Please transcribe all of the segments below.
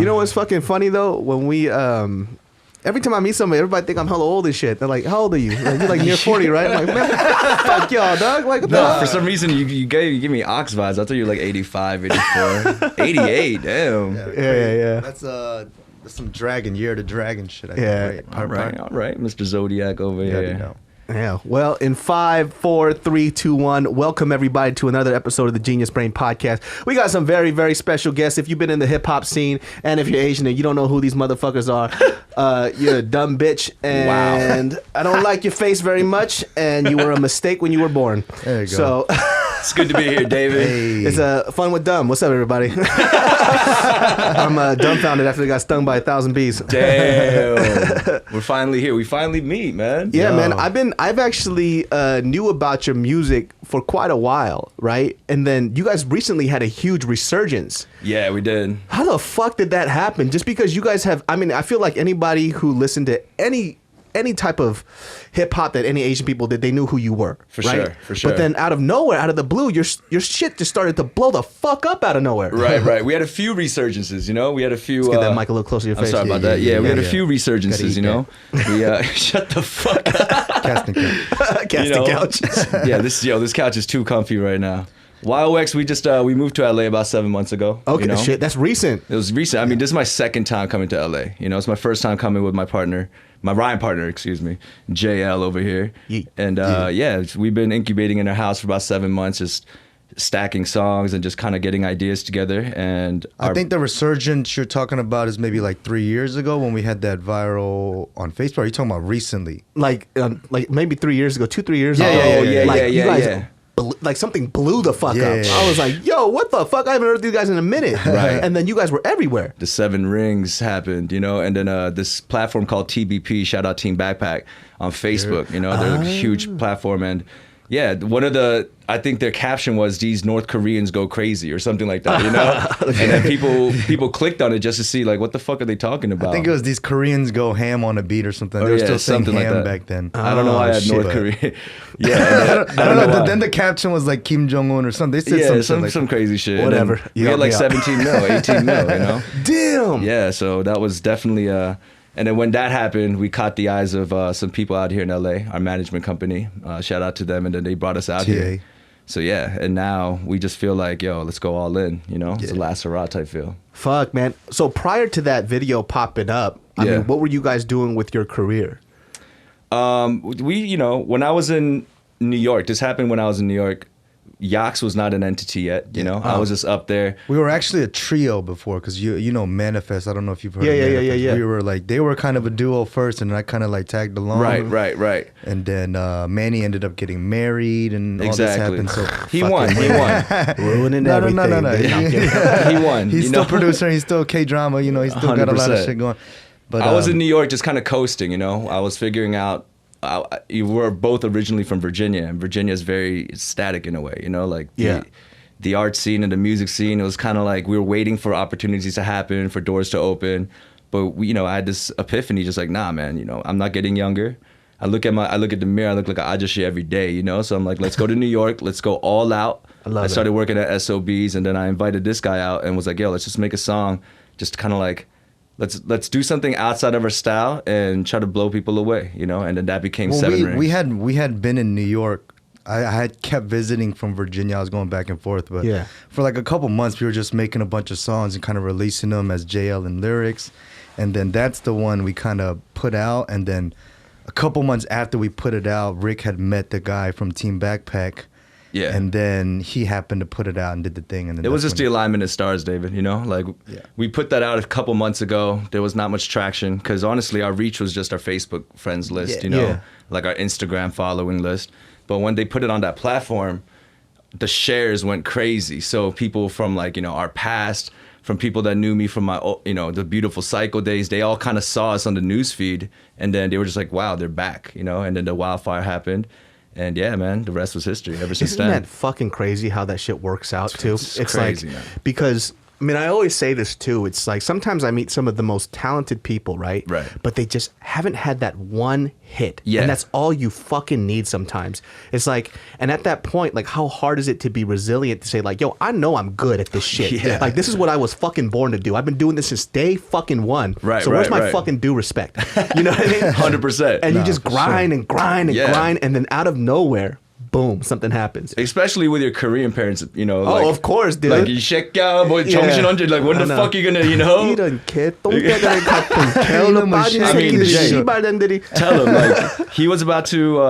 You know what's fucking funny though? When we every time I meet somebody, everybody think I'm hella old and shit. They're like, "How old are you?" Like, you're like near 40, right? I'm like, man, fuck y'all, dog. Like, no, for some reason you give me ox vibes. I thought you were like 85, 84, 88. Damn. Yeah. That's some dragon year to dragon shit. I Yeah. think, All right, Mr. Zodiac over here. You know. Yeah. Well, in 5, 4, 3, 2, 1, welcome everybody to another episode of the Genius Brain Podcast. We got some very, very special guests. If you've been in the hip hop scene and if you're Asian and you don't know who these motherfuckers are, you're a dumb bitch. And I don't like your face very much. And you were a mistake when you were born. There you go. So It's good to be here, David. Hey. it's fun with dumb. What's up, everybody? I'm dumbfounded after I got stung by 1,000 bees. Damn. We're finally here. We finally meet, man. Yeah, Yo. man. I've actually knew about your music for quite a while, right? And then you guys recently had a huge resurgence. Yeah, we did. How the fuck did that happen? Just because you guys have, I mean, I feel like anybody who listened to any type of hip hop that any Asian people did, they knew who you were. For right? sure. But then out of nowhere, out of the blue, your shit just started to blow the fuck up out of nowhere. Right. We had a few resurgences, you know? We had a few... Let's get that mic a little closer to your I'm face. sorry about that. Yeah, we had a few Gotta resurgences, eat you know? We shut the fuck up. Casting couch. Casting couches. Yeah, this couch is too comfy right now. YOX, we moved to LA about 7 months ago. Okay, you know? shit, that's recent. It was recent. I mean, this is my second time coming to LA. You know, it's my first time coming with my rhyme partner, excuse me, JL over here. Yeet. And we've been incubating in our house for about 7 months, just stacking songs and just kind of getting ideas together. And I think the resurgence you're talking about is maybe like 3 years ago when we had that viral on Facebook. Are you talking about recently? Like maybe 3 years ago, 2-3 years Yeah, ago. yeah, Like, you guys yeah. like something blew the fuck up. Yeah. I was like, yo, what the fuck? I haven't heard of you guys in a minute. Right. And then you guys were everywhere. The 7 Rings happened, you know, and then this platform called TBP, shout out Team Backpack, on Facebook. You know, they're a huge platform. And yeah, I think their caption was, "These North Koreans go crazy," or something like that, you know? And then people clicked on it just to see, like, what the fuck are they talking about? I think it was these Koreans go ham on a beat or something. They were still saying something like ham that. back then. I don't know why I had shit. North Korea. Yeah, I don't know. why. Then the caption was like Kim Jong-un or something. They said some crazy shit. And Whatever. then You we had helped like me out. 17 mil, 18 mil, you know? Damn. Yeah, so that was definitely and then when that happened, we caught the eyes of some people out here in LA, our management company. Shout out to them, and then they brought us out here. So yeah, and now we just feel like, yo, let's go all in, you know? It's a last hurrah type feel. Fuck, man. So prior to that video popping up, I mean, what were you guys doing with your career? When I was in New York, this happened when I was in New York, YOX was not an entity yet, you know? I was just up there. We were actually a trio before because you know Manifest. I don't know if you've heard of Manifest. Yeah. We were like, they were kind of a duo first, and I kind of like tagged along. Right. And then Manny ended up getting married, and all this Exactly. happened. So He won. Ruining No. everything. He won. He's you still know? producer. He's still K-drama. You know, he's still got a lot of 100%. shit going. But I was in New York just kind of coasting, you know? I was figuring out, you were both originally from Virginia, and Virginia is very static in a way, you know? Like the art scene and the music scene, it was kind of like we were waiting for opportunities to happen, for doors to open. But, I had this epiphany, just like, nah, man, you know, I'm not getting younger. I look at the mirror, I look like an ajashi every day, you know? So I'm like, let's go to New York, let's go all out. I started working at SOBs, and then I invited this guy out and was like, yo, let's just make a song, just kind of like, let's do something outside of our style and try to blow people away, you know? And then that became 7 Rings. We had been in New York. I had kept visiting from Virginia. I was going back and forth, but for like a couple months, we were just making a bunch of songs and kind of releasing them as JL and lyrics. And then that's the one we kind of put out. And then a couple months after we put it out, Rick had met the guy from Team Backpack. Yeah. And then he happened to put it out and did the thing. And then it was just the alignment of stars, David, you know? Like, we put that out a couple months ago. There was not much traction because, honestly, our reach was just our Facebook friends list, you know? Like our Instagram following list. But when they put it on that platform, the shares went crazy. So people from, like, you know, our past, from people that knew me from my, you know, the Beautiful Cycle days, they all kind of saw us on the news feed. And then they were just like, wow, they're back, you know? And then the wildfire happened. And yeah, man, the rest was history ever since then. Isn't that fucking crazy how that shit works out too? It's crazy, like, man. Because I mean, I always say this too. It's like sometimes I meet some of the most talented people, right? Right. But they just haven't had that one hit. Yeah. And that's all you fucking need sometimes. It's like, and at that point, like, how hard is it to be resilient to say, like, yo, I know I'm good at this shit. Yeah. Like, this is what I was fucking born to do. I've been doing this since day fucking one. Right. So where's my fucking due respect? You know what I mean? 100%. And you just grind and grind and Yeah. grind, and then out of nowhere, boom, something happens. Especially with your Korean parents, you know. Oh, like, of course, dude. Like, 정신없이, like, when the fuck you gonna, you know? 이런 개똥대가리 같은 개울로 빠진 I mean, 새끼들 씨발년들이. Tell him, like, he was about to,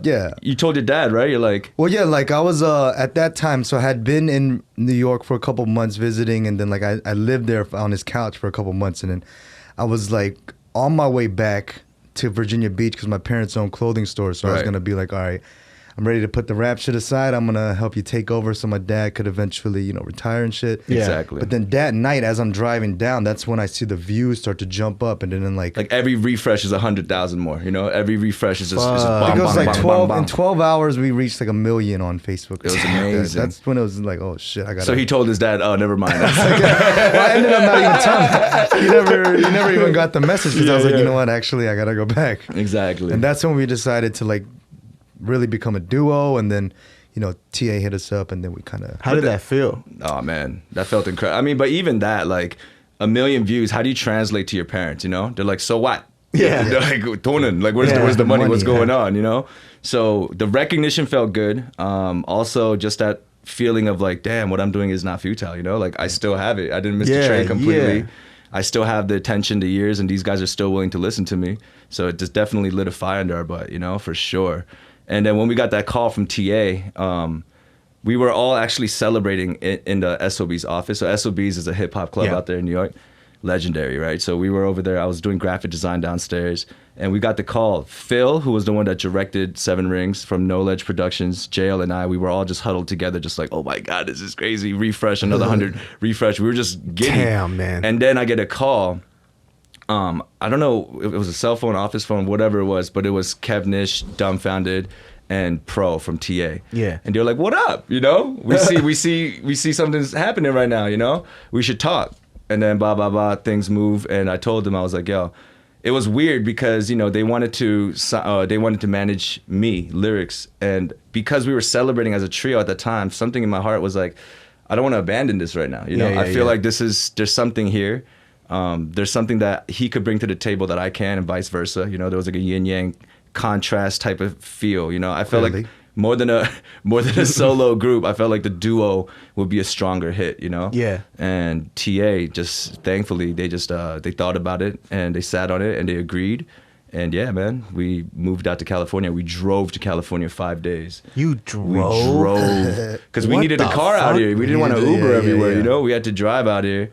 Yeah. You told your dad, right? You're like, Well, yeah, like I was at that time, so I had been in New York for a couple months visiting, and then like I lived there on his couch for a couple months, and then I was like on my way back to Virginia Beach because my parents own clothing stores, so I was Right. gonna be like, all right, I'm ready to put the rap shit aside. I'm gonna help you take over so my dad could eventually, you know, retire and shit. Yeah. exactly. But then that night, as I'm driving down, that's when I see the views start to jump up, and then like every refresh is 100,000 more, you know? Every refresh is just I bomb, think it was bomb, like bomb, 12 bomb, in bomb. 12 hours we reached like 1 million on Facebook. It was Yeah, amazing. that's when it was like, oh shit, I got. So he told his dad, oh, never mind. Well, I ended up not even telling him. He never even got the message because I was like, you know what? Actually, I gotta go back. Exactly. And that's when we decided to like really become a duo, and then you know TA hit us up, and then we kind of. How did that feel? Oh man, that felt incredible. I mean, but even that, like 1 million views, how do you translate to your parents? You know, they're like, so what? Yeah. They're like, 돈은, like, where's the money? What's going on? You know. So the recognition felt good. Also, just that feeling of like, damn, what I'm doing is not futile. You know, like I still have it. I didn't miss the train completely. Yeah. I still have the attention to years, and these guys are still willing to listen to me. So it just definitely lit a fire under our butt, you know, for sure. And then when we got that call from TA, we were all actually celebrating in the SOB's office. So SOB's is a hip hop club out there in New York. Legendary, right? So we were over there. I was doing graphic design downstairs, and we got the call. Phil, who was the one that directed Seven Rings from No Ledge Productions, JL and I, we were all just huddled together, just like, oh my God, this is crazy. Refresh, another 100 refresh. We were just giddy. Damn, man. And then I get a call. I don't know if it was a cell phone, office phone, whatever it was, but it was Kev Nish, Dumbfounded, and Pro from TA. Yeah. And they're like, what up? You know, we see something's happening right now, you know? We should talk. And then blah, blah, blah, things move. And I told them, I was like, yo, it was weird because, you know, they wanted to manage me, lyrics. And because we were celebrating as a trio at the time, something in my heart was like, I don't want to abandon this right now. You know, I feel like there's something here. There's something that he could bring to the table that I can, and vice versa. You know, there was like a yin yang contrast type of feel. You know, I felt like more than a solo group, I felt like the duo would be a stronger hit. You know. Yeah. And TA just thankfully they thought about it and they sat on it and they agreed. And yeah, man, we moved out to California. We drove to California 5 days. You drove? We drove because we What needed a the car out fuck? here. We didn't want to Uber Yeah, everywhere. yeah. You know, we had to drive out here.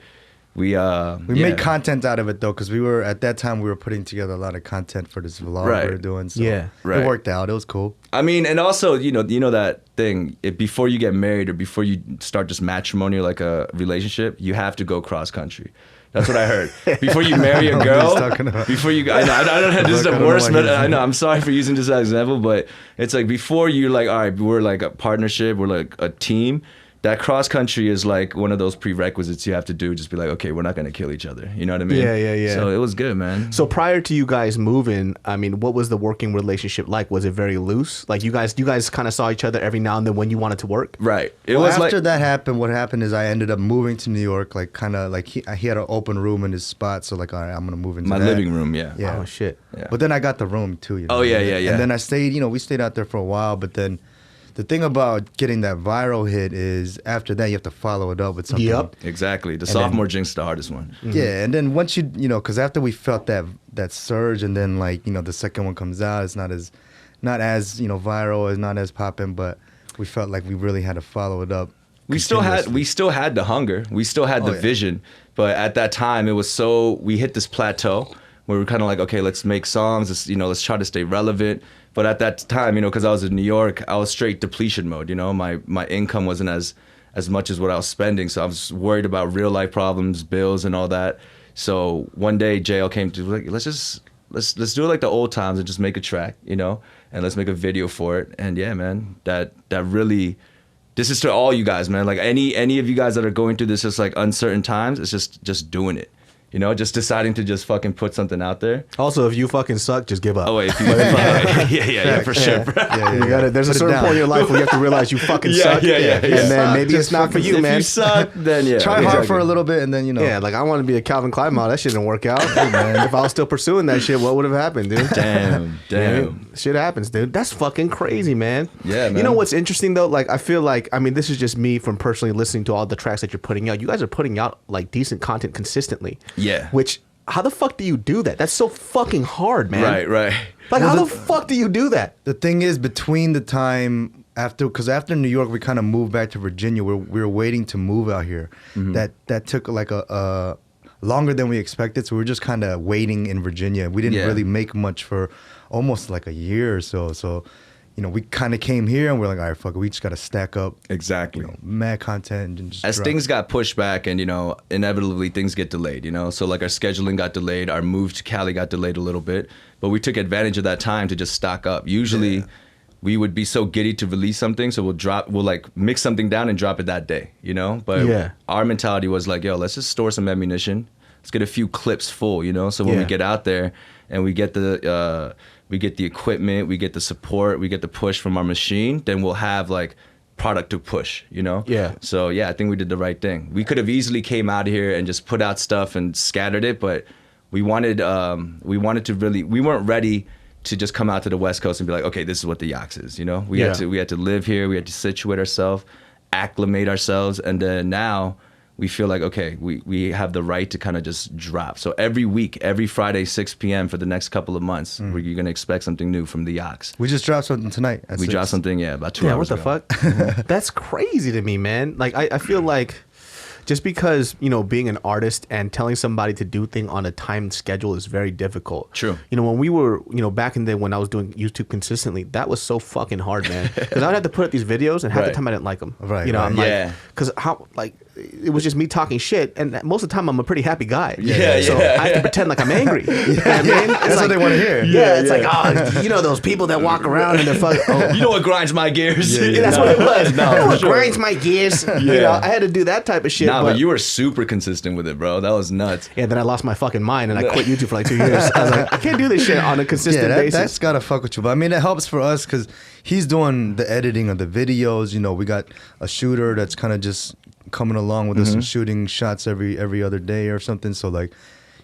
We made content out of it though, because we were at that time we were putting together a lot of content for this vlog we were doing. So Yeah. Right. it worked out. It was cool. I mean, and also, you know that thing. Before you get married or before you start just matrimony, like a relationship, you have to go cross country. That's what I heard. Before you marry a girl, before you, I don't know. This is the worst. I know. I'm sorry for using this as an example, but it's like before you like, all right, we're like a partnership, we're like a team. That cross country is like one of those prerequisites you have to do. Just be like, okay, we're not gonna kill each other. You know what I mean? Yeah. So it was good, man. So prior to you guys moving, I mean, what was the working relationship like? Was it very loose? Like you guys kind of saw each other every now and then when you wanted to work? Right. It Well, was after like that happened, what happened is I ended up moving to New York, like kind of like he had an open room in his spot, so like all right, I'm gonna move into my that. living room. Yeah. Yeah. Oh shit. Yeah. But then I got the room too. You know? Oh, yeah. And then I stayed. You know, we stayed out there for a while, but then. The thing about getting that viral hit is after that you have to follow it up with something. Yep. Exactly. The sophomore jinx, the hardest one. Yeah, and then once you know, because after we felt that surge, and then like you know the second one comes out, it's not as you know viral, it's not as popping, but we felt like we really had to follow it up. We still had the hunger. We still had the vision, but at that time it was we hit this plateau where we were kind of like, okay, let's make songs. Let's try to stay relevant. But at that time, you know, because I was in New York, I was straight depletion mode. You know, my income wasn't as much as what I was spending, so I was worried about real life problems, bills, and all that. So one day, JL came to like, let's do it like the old times and just make a track, you know, and let's make a video for it. And yeah, man, that really this is to all you guys, man. Like any of you guys that are going through this just like uncertain times, it's just doing it. You know, just deciding to just fucking put something out there. Also, if you fucking suck, just give up. Oh wait, yeah, for sure. You gotta. There's a certain point in your life where you have to realize you fucking suck. And then maybe it's not for you, man. If you suck, then try hard for a little bit, and then Yeah, like I want to be a Calvin Klein model. That shit didn't work out. Hey, man, if I was still pursuing that shit, what would have happened, dude? Damn. Shit happens, dude. That's fucking crazy, man. Yeah, man. You know what's interesting though? Like I feel like, I mean, this is just me from personally listening to all the tracks that you're putting out. You guys are putting out like decent content consistently. Yeah. Which, how the fuck do you do that? That's so fucking hard, man. Right. Like, how the fuck do you do that? The thing is, between the time because after New York, we kind of moved back to Virginia. We were waiting to move out here. That took like a longer than we expected. So we were just kind of waiting in Virginia. We didn't really make much for almost like a year or so. So, you know, we kind of came here and we're like, all right, fuck it, we just got to stack up. Exactly. Mad content and just as drop. things got pushed back and, you know, inevitably things get delayed, you know? So like our scheduling got delayed, our move to Cali got delayed a little bit, but we took advantage of that time to just stock up. Usually we would be so giddy to release something, so we'll like mix something down and drop it that day, you know? But our mentality was like, yo, let's just store some ammunition. Let's get a few clips full, you know? So when we get out there and we get the equipment, we get the support, we get the push from our machine, then we'll have like product to push, you know? Yeah. So I think we did the right thing. We could have easily came out here and just put out stuff and scattered it, but we wanted to really, we weren't ready to just come out to the West Coast and be like, okay, this is what the YOX is, you know? We had to live here, we had to situate ourselves, acclimate ourselves, and then now we feel like, okay, we have the right to kind of just drop. So every week, every Friday, 6 p.m. for the next couple of months, you're going to expect something new from the YOX. We just dropped something tonight. We dropped something, about 2 hours ago. What the fuck? That's crazy to me, man. Like, I feel like just because, you know, being an artist and telling somebody to do things on a timed schedule is very difficult. True. You know, when we were, you know, back in the day when I was doing YouTube consistently, that was so fucking hard, man. Because I would have to put up these videos and half the time I didn't like them. Right. You know, I'm Yeah. like, because how, like, it was just me talking shit, and most of the time I'm a pretty happy guy. So I have to pretend like I'm angry. You know what I mean? That's what they want to hear. It's like, oh, you know those people that walk around and they're fucking. Oh. You know what grinds my gears? That's what it was. What sure. grinds my gears. You know, I had to do that type of shit. Nah, but you were super consistent with it, bro. That was nuts. Yeah, then I lost my fucking mind and I quit YouTube for like 2 years. I was like, I can't do this shit on a consistent basis. That's gotta fuck with you. But I mean, it helps for us because he's doing the editing of the videos. You know, we got a shooter that's kind of just coming along with us and shooting shots every other day or something. So like,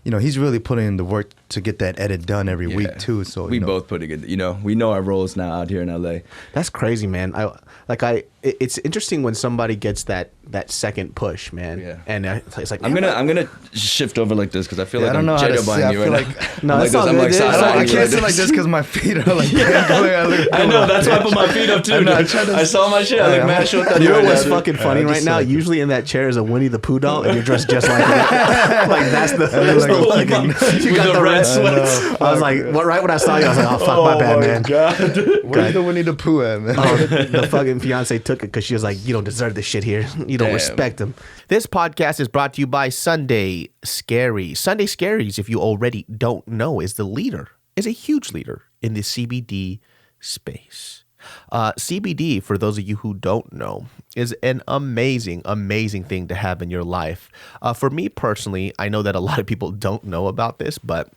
you know, he's really putting in the work to get that edit done every week too. So we both putting it. You know, we know our roles now out here in LA. That's crazy, man. It's interesting when somebody gets that second push, man. Yeah. And it's like I'm gonna shift over like this because I feel like I don't I'm know how to Jedi-buying you right like, now. No, that's not good, dude. I can't sit like this because my feet are like. I know, that's why I put my feet up too. I saw my shit. I look mad short. You know what's fucking funny right now? Usually in that chair is a Winnie the Pooh doll, and you're dressed just like that. Like that's the look. You got the red sweats. I was like, what? Right when I saw you, I was like, oh fuck, my bad, man. God. Where's the Winnie the Pooh at, man? The fucking fiance took it because she was like, you don't deserve this shit here. You don't respect him. This podcast is brought to you by Sunday Scaries. Sunday Scaries, if you already don't know, is a huge leader in the CBD space. CBD, for those of you who don't know, is an amazing, amazing thing to have in your life. For me personally, I know that a lot of people don't know about this, but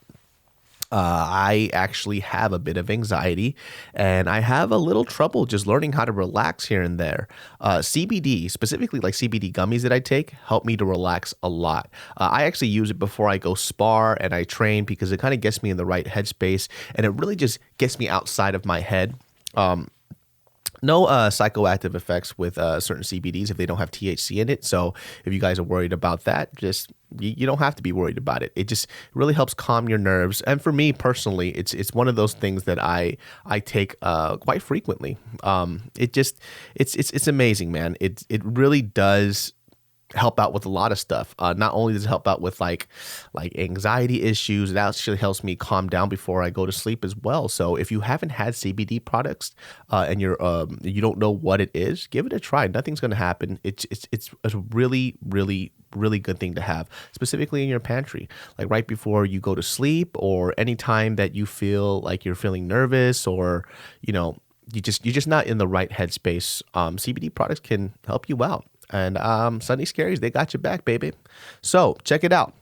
I actually have a bit of anxiety and I have a little trouble just learning how to relax here and there. CBD, specifically like CBD gummies that I take, help me to relax a lot. I actually use it before I go spar and I train because it kind of gets me in the right headspace and it really just gets me outside of my head. No psychoactive effects with certain CBDs if they don't have THC in it. So if you guys are worried about that, just you don't have to be worried about it. It just really helps calm your nerves. And for me personally, it's one of those things that I take quite frequently. It's amazing, man. It really does help out with a lot of stuff. Not only does it help out with like anxiety issues, it actually helps me calm down before I go to sleep as well. So if you haven't had CBD products and you don't know what it is, give it a try. Nothing's going to happen. It's a really, really, really good thing to have, specifically in your pantry, like right before you go to sleep or any time that you feel like you're feeling nervous or, you know, you're just not in the right headspace, CBD products can help you out. And Sunday Scaries, they got your back, baby. So check it out.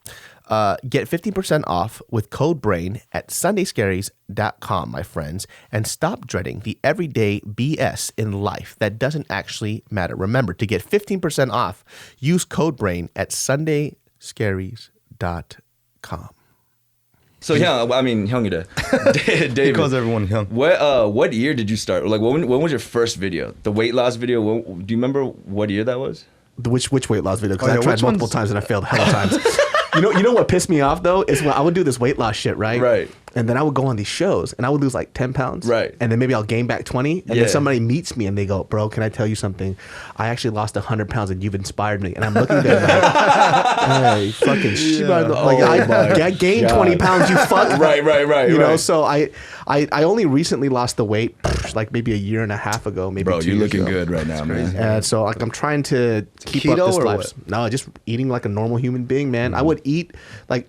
Get 15% off with code BRAIN at sundayscaries.com, my friends, and stop dreading the everyday BS in life that doesn't actually matter. Remember, to get 15% off, use code BRAIN at sundayscaries.com. So yeah, I mean, 형이래. David, He calls everyone young. What year did you start? Like, when was your first video? The weight loss video. Do you remember what year that was? Which weight loss video? Because Oh, yeah, I tried which multiple ones? times and I failed hella times. You know what pissed me off though is when I would do this weight loss shit, right? Right. And then I would go on these shows and I would lose like 10 pounds. Right. And then maybe I'll gain back 20. And Yeah. then somebody meets me and they go, bro, can I tell you something? I actually lost 100 pounds and you've inspired me. And I'm looking there like, hey, fucking shit. Like, I gained 20 pounds, you fuck. Right. You know, so I only recently lost the weight, like maybe a year and a half ago, maybe Bro, 2 you're years looking ago. good right now, man. And so like I'm trying to keep Keto up this or life. what? No, just eating like a normal human being, man. I would eat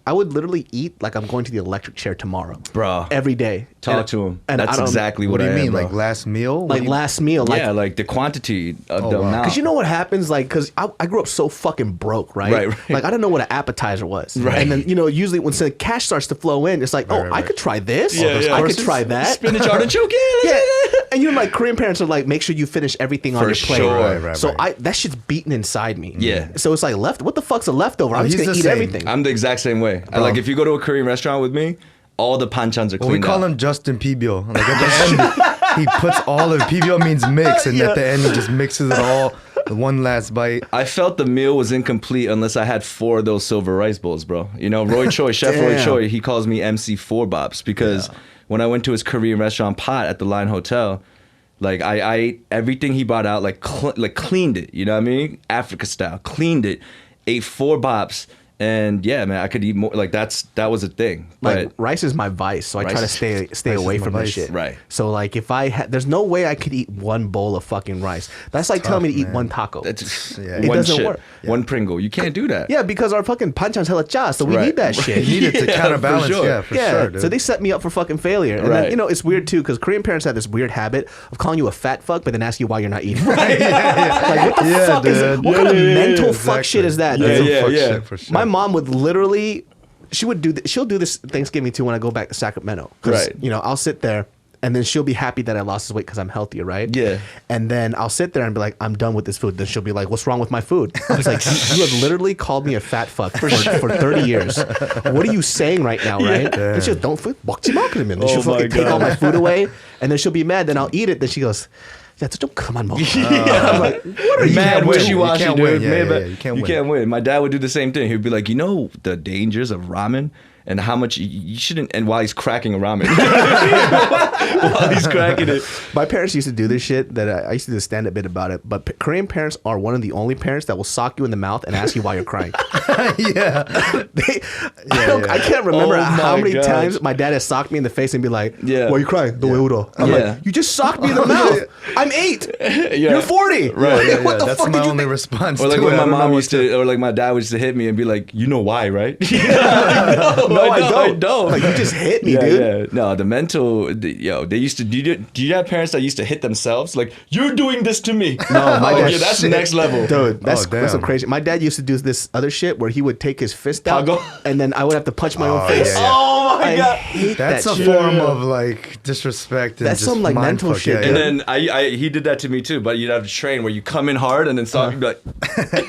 I would literally eat like I'm going to the electric chair tomorrow. Bro. Every day. Talk And- to him. And That's I don't- exactly What what do you I am, mean? bro. Like last meal? What like do you- last meal. Like, yeah, like the quantity of Oh, the wow. amount. because you know what happens, like, because I grew up so fucking broke, right? Right. Like I didn't know what an appetizer was, Right. And then usually when the cash starts to flow in, it's like, Right, I right. could try this, Yeah, yeah. I could try that, Spinach artichoke. yeah. And like Korean parents are like, make sure you finish everything on For your plate. sure. Right, So right. that shit's beaten inside me. Yeah. So it's like what the fuck's a leftover? I'm Oh, just he's gonna the eat same. everything. I'm the exact same way. Like if you go to a Korean restaurant with me, all the panchans are Well, we cleaned call out. him Justin Pibio. Like at the end, he puts all of Pibio means mix, and at the end he just mixes it all. One last bite. I felt the meal was incomplete unless I had 4 of those silver rice bowls, bro. You know, Roy Choi, Chef Roy Damn. Choi, he calls me MC4 Bops because when I went to his Korean restaurant Pot at the Line Hotel, like I ate everything he brought out, like cleaned it. You know what I mean? Africa style, cleaned it, ate 4 bops, and yeah, man, I could eat more. Like that was a thing. Like But rice is my vice, so I try to Rice- stay rice away is my from this vice. shit. Right. So like if there's no way I could eat one bowl of fucking rice. That's like telling me to eat man. one taco. that's Yeah. It one doesn't chip, work. one Pringle. You can't do that. Yeah, because our fucking panchan's hella cha, so we Right. need that shit. You need it to Yeah, counterbalance. for sure. Yeah, for yeah, sure, dude. so they set me up for fucking failure. And Right. then, it's weird too, because Korean parents have this weird habit of calling you a fat fuck, but then ask you why you're not eating. Like, what the Yeah, fuck is dude. What kind of mental exactly. fuck shit is that? That's dude? some Yeah, fuck yeah. shit for sure. My mom would literally, she'll do this Thanksgiving too when I go back to Sacramento. 'Cause, Right. I'll sit there and then she'll be happy that I lost this weight because I'm healthier, right? Yeah. And then I'll sit there and be like, I'm done with this food. Then she'll be like, what's wrong with my food? I was like, you have literally called me a fat fuck for 30 years. What are you saying right now, right? And she goes, don't food. And Oh she'll my fucking take all God. my food away. And then she'll be mad. Then I'll eat it. Then she goes, yeah, don't come on, Mo. I'm like, what are you Mad can't win. wishy-washy, You can't dude. win. Yeah, Man, yeah, but you can't you win. can't win. My dad would do the same thing. He'd be like, the dangers of ramen and how much you shouldn't. And while he's cracking a ramen, while he's cracking it. My parents used to do this shit that I used to do a stand-up bit about it. But Korean parents are one of the only parents that will sock you in the mouth and ask you why you're crying. Yeah. I can't remember Oh how my many gosh. times my dad has socked me in the face and be like, Yeah. why are you crying? The Euro. I'm Yeah. like, you just socked me in the mouth. I'm 8. You're 40. Right. Yeah, What the that's fuck my did you only think? response. Or like to when it. my I don't know mom what used to, or like my dad used to hit me and be like, you know why, right? no, I don't. Like, you just hit me, dude. Yeah. No, the mental, they used to, do you have parents that used to hit themselves? Like, you're doing this to me. No, my dad. yeah, that's the next level. Dude, that's damn. some crazy. My dad used to do this other shit where he would take his fist out Pago. and then I would have to punch my own face. yeah, yeah. Oh my I God. hate That's that a shit. form of like disrespect. And That's just some, like, mind mental fuck. shit, Yeah, And dude. then he did that to me too, but you'd have to train where you come in hard and then stop and be like,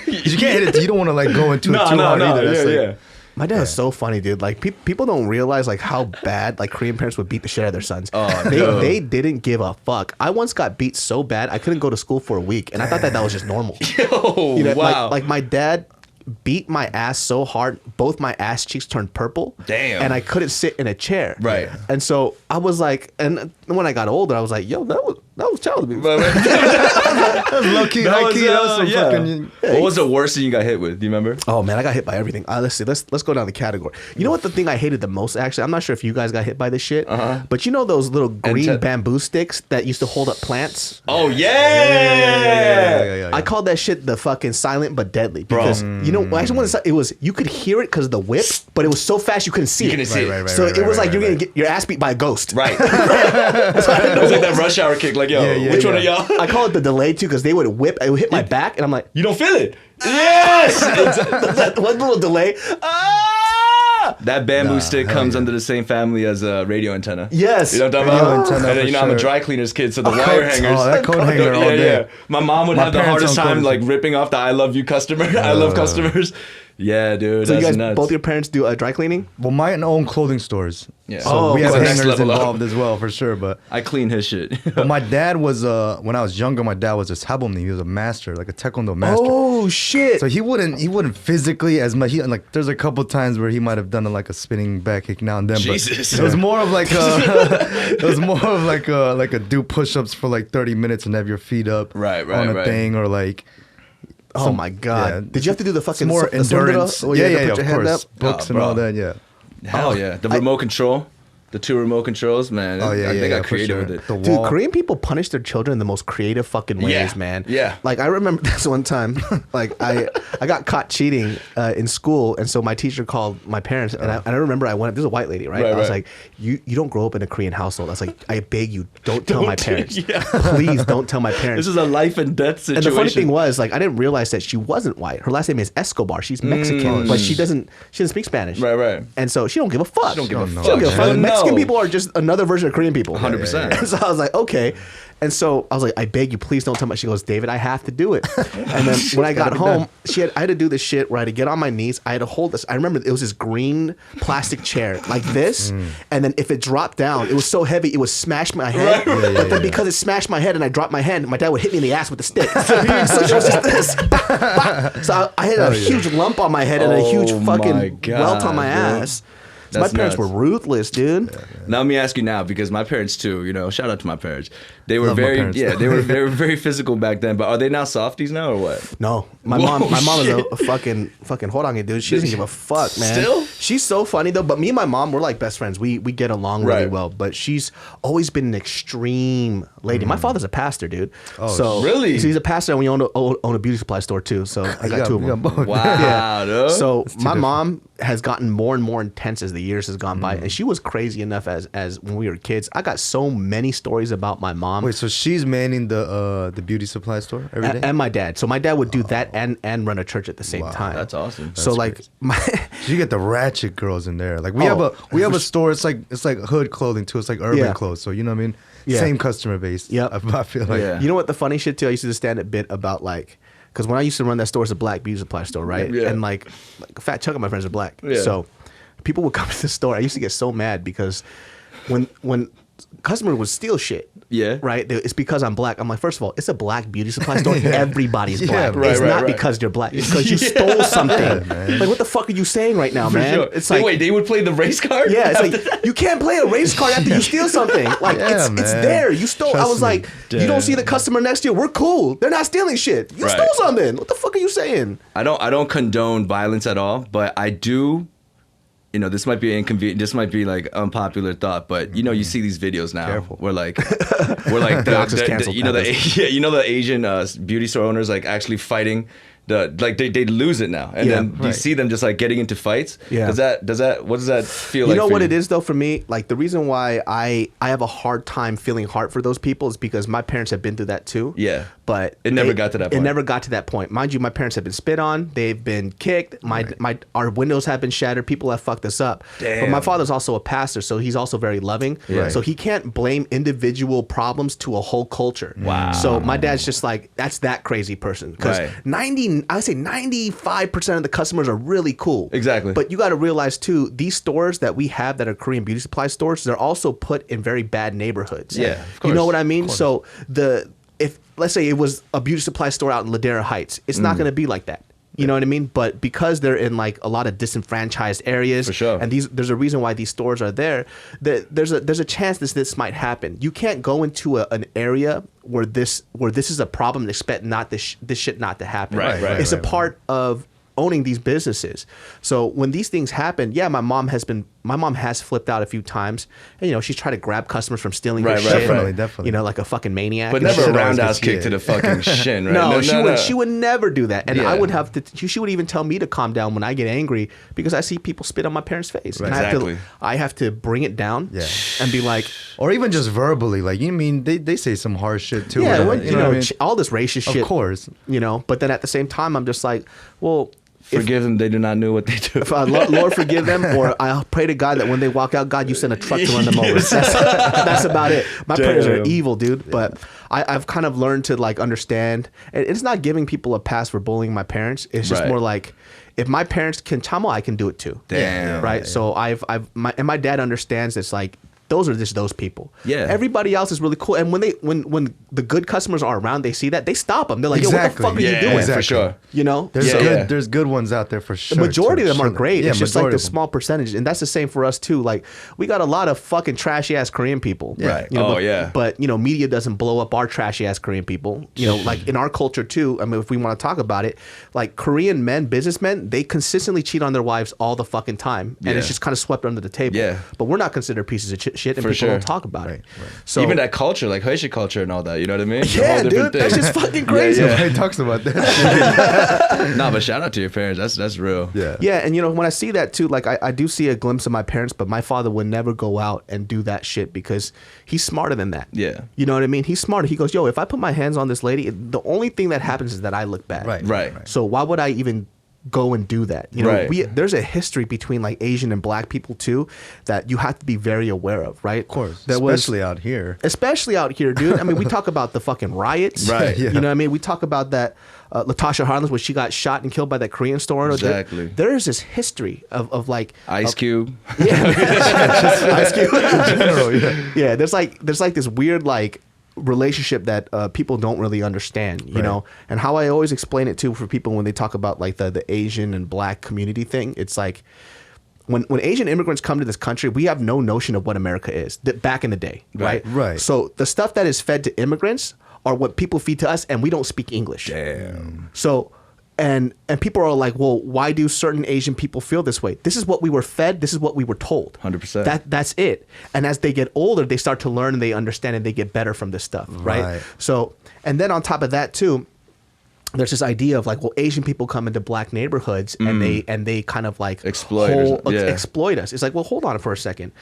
You can't hit it. You don't want to like go into it too hard either. That's yeah, like, yeah. My dad is so funny, dude. Like people don't realize like how bad like Korean parents would beat the shit out of their sons. Oh, they no. they didn't give a fuck. I once got beat so bad I couldn't go to school for a week, and I thought that was just normal. Oh, wow. Like my dad beat my ass so hard, both my ass cheeks turned purple. Damn. And I couldn't sit in a chair. Right. And so I was like, and when I got older, I was like, yo, that was child abuse. low key, high key. That was some yeah. fucking. What was the worst thing you got hit with? Do you remember? Oh man, I got hit by everything. Let's see. Let's go down the category. You know what the thing I hated the most? Actually, I'm not sure if you guys got hit by this shit. But you know those little green bamboo sticks that used to hold up plants? Oh yeah. I called that shit the fucking silent but deadly because you know, actually, it was you could hear it because of the whip, but it was so fast you couldn't see it. You couldn't see it. So it was like you're gonna get your ass beat by a ghost. Right. It was like that rush hour kick. Like, yo, which one of y'all? I call it the delay too because they would whip. It would hit my back, and I'm like, You don't feel it. Yes. that one little delay. That bamboo stick comes under the same family as a radio antenna. Yes. You know what I'm talking about? And then, you know, I'm a dry cleaner's kid, so the wire hangers. Oh, that coat hanger all day. My mom would have the hardest time like ripping off the I love you customer. I love customers. Yeah, dude. So that's you guys, nuts. both your parents do dry cleaning? Well, mine own clothing stores. Yeah. So we have it's the next hangers level up. involved as well, for sure. But I clean his shit. but my dad was when I was younger, my dad was a sabomni. He was a master, like a taekwondo master. Oh shit! So he wouldn't physically as much. Like there's a couple times where he might have done like a spinning back kick now and then. Jesus. But it was more of like a do push-ups for like 30 minutes and have your feet up Right, on a thing or like. Oh my god! Yeah. Did you have to do the fucking More endurance? Yeah, of course. Books and all that. Yeah. Hell yeah. The remote control. The 2 remote controls, man. Oh, yeah, They got for creative sure. with it. The Dude, wall. Korean people punish their children in the most creative fucking ways, Yeah. man. Yeah. Like I remember this one time, like I got caught cheating in school, and so my teacher called my parents, and I remember I went up. This is a white lady, right? Right, I was right. like, you don't grow up in a Korean household. I was like, I beg you, don't tell my parents. Yeah. Please don't tell my parents. This is a life and death situation. And the funny thing was, like, I didn't realize that she wasn't white. Her last name is Escobar. She's Mexican, but she doesn't speak Spanish. Right. And so she don't give a fuck. She don't give a fuck. She don't give a fuck. Hell no. Mexican people are just another version of Korean people. 100%. And so I was like, okay. And so I was like, I beg you, please don't tell me. She goes, David, I have to do it. And then when I got home, I had to do this shit where I had to get on my knees. I had to hold this. I remember it was this green plastic chair like this. And then if it dropped down, it was so heavy, it would smash my head. But then because it smashed my head and I dropped my hand, my dad would hit me in the ass with the stick. So it was just this. So I had a huge lump on my head and a huge fucking welt on my ass. So my That's parents nuts. were ruthless, dude. Now let me ask you now, because my parents too, you know, shout out to my parents. They were Love my very, parents. they were very physical back then. But are they now softies now or what? No, my mom is a fucking horangi, dude. She doesn't give a fuck, man. Still? She's so funny though. But me and my mom, we're like best friends. We get along really Right. well. But she's always been an extreme lady. My father's a pastor, dude. So really? so he's a pastor, and we own a beauty supply store too. So I got two of them. Wow, dude. So my mom has gotten more and more intense as the years has gone by, and she was crazy enough as when we were kids. I got so many stories about my mom. Wait, so she's manning the beauty supply store every day? And my dad. So my dad would do that and run a church at the same time. That's awesome. So like my So you get the ratchet girls in there. Like we have a store. It's like hood clothing too. It's like urban clothes. So you know what I mean. Yeah. Same customer base. Yep. I feel like. Yeah. You know what the funny shit too? I used to do a stand-up bit about like, because when I used to run that store, it's a black beauty supply store, right? Yeah. And like a fat chunk of my friends are black. Yeah. So people would come to the store. I used to get so mad because when customers would steal shit. Yeah. Right? It's because I'm black. I'm like, first of all, it's a black beauty supply store. Everybody's black. right, it's not right. because you're black. It's because you stole something. Like, what the fuck are you saying right now, man? Sure. It's like, wait, they would play the race card? yeah, it's like you can't play a race card after you steal something. Like Yeah, it's man. there. You stole. I Trust was me. like, you don't see the customer next to you. We're cool. They're not stealing shit. You Right. stole something. What the fuck are you saying? I don't condone violence at all, but I do. You know, this might be inconvenient. This might be like unpopular thought, but you know, you see these videos now. Careful. We're like YOX is canceled, you know the Asian beauty store owners like actually fighting. They lose it now, and Yeah, then you right. see them just like getting into fights. Yeah. What does that feel like? You know for what it is though for me? Like the reason why I have a hard time feeling hard for those people is because my parents have been through that too. Yeah. But It never got to that It point. never got to that point. Mind you, my parents have been spit on. They've been kicked. Our windows have been shattered. People have fucked us up. But my Damn. father's also a pastor, so he's also very loving. Right. So he can't blame individual problems to a whole culture. Wow. So my dad's just like, that's that crazy person. Because Right. I would say 95% of the customers are really cool. Exactly. But you got to realize too, these stores that we have that are Korean beauty supply stores, they're also put in very bad neighborhoods. Yeah, of You know course, what I mean? So if let's say it was a beauty supply store out in Ladera Heights, it's not going to be like that. You know what I mean? But because they're in like a lot of disenfranchised areas, For sure. and there's a reason why these stores are there. There's a chance this might happen. You can't go into an area where this is a problem and expect this shit not to happen. Right, It's a part of owning these businesses. So when these things happen, yeah, my mom has been my mom has flipped out a few times, and she's tried to grab customers from stealing Right, their right, shit. definitely. Like a fucking maniac. But And never shit. a roundhouse kick to the fucking shin, right? No, she would never do that, and Yeah. I would have to. She would even tell me to calm down when I get angry because I see people spit on my parents' face. Right. And Exactly. I have to bring it down, Yeah. and be like, Or even just verbally, like they say some harsh shit too. yeah, or, when, you know what I mean? all this racist shit. Of course. But then at the same time, I'm just like, well. Forgive them, they do not know what they do. If Lord forgive them, or I'll pray to God that when they walk out, God, you send a truck to run them over. That's about it. My prayers are evil, dude. But I've kind of learned to like understand. And it's not giving people a pass for bullying my parents. It's just Right. more like, if my parents can chamo, I can do it too. Damn. Right. So my dad understands it's like, those are just those people. Yeah. Everybody else is really cool. And when the good customers are around, they see that, they stop them. They're like, yo, what the fuck are you Yeah, doing? for Exactly. sure. There's good ones out there for sure. The majority of them are Sure. great. Yeah, It's just like majority the of them. small percentage, and that's the same for us too. Like we got a lot of fucking trashy ass Korean people, Right. But media doesn't blow up our trashy ass Korean people. Like in our culture too. I mean, if we want to talk about it, like Korean men, businessmen, they consistently cheat on their wives all the fucking time, and it's Yeah. just kind of swept under the table. Yeah. But we're not considered pieces of shit, and For people sure. don't talk about it. Right. So Even that culture, like Haitian culture and all that, you know what I mean? It's a yeah, whole different dude, that's thing. just fucking crazy. Yeah. He talks about that. Nah, but shout out to your parents. That's real. Yeah. Yeah, and when I see that too, like I do see a glimpse of my parents, but my father would never go out and do that shit because he's smarter than that. Yeah. You know what I mean? He's smarter. He goes, yo, if I put my hands on this lady, the only thing that happens is that I look bad. Right. So why would I even go and do that? Right. There's a history between like Asian and black people too that you have to be very aware of, right? Of course. Especially out here. Especially out here, dude. I mean, we talk about the fucking riots. Right. Yeah. You know what I mean? We talk about that Latasha Harlins when she got shot and killed by that Korean store owner. Exactly. There is this history of like Ice Cube. Ice Cube. In general, yeah. Yeah, there's like this weird like relationship that people don't really understand, you know. And how I always explain it too for people when they talk about like the Asian and black community thing, it's like when Asian immigrants come to this country, we have no notion of what America is back in the day, right? Right. So the stuff that is fed to immigrants are what people feed to us, and we don't speak English. Damn. So, and people are like, well, why do certain Asian people feel this way? This is what we were fed. This is what we were told. 100%. That's it. And as they get older, they start to learn and they understand and they get better from this stuff, right? So, and then on top of that too, there's this idea of like, well, Asian people come into black neighborhoods and they kind of like exploit us. It's like, well, hold on for a second.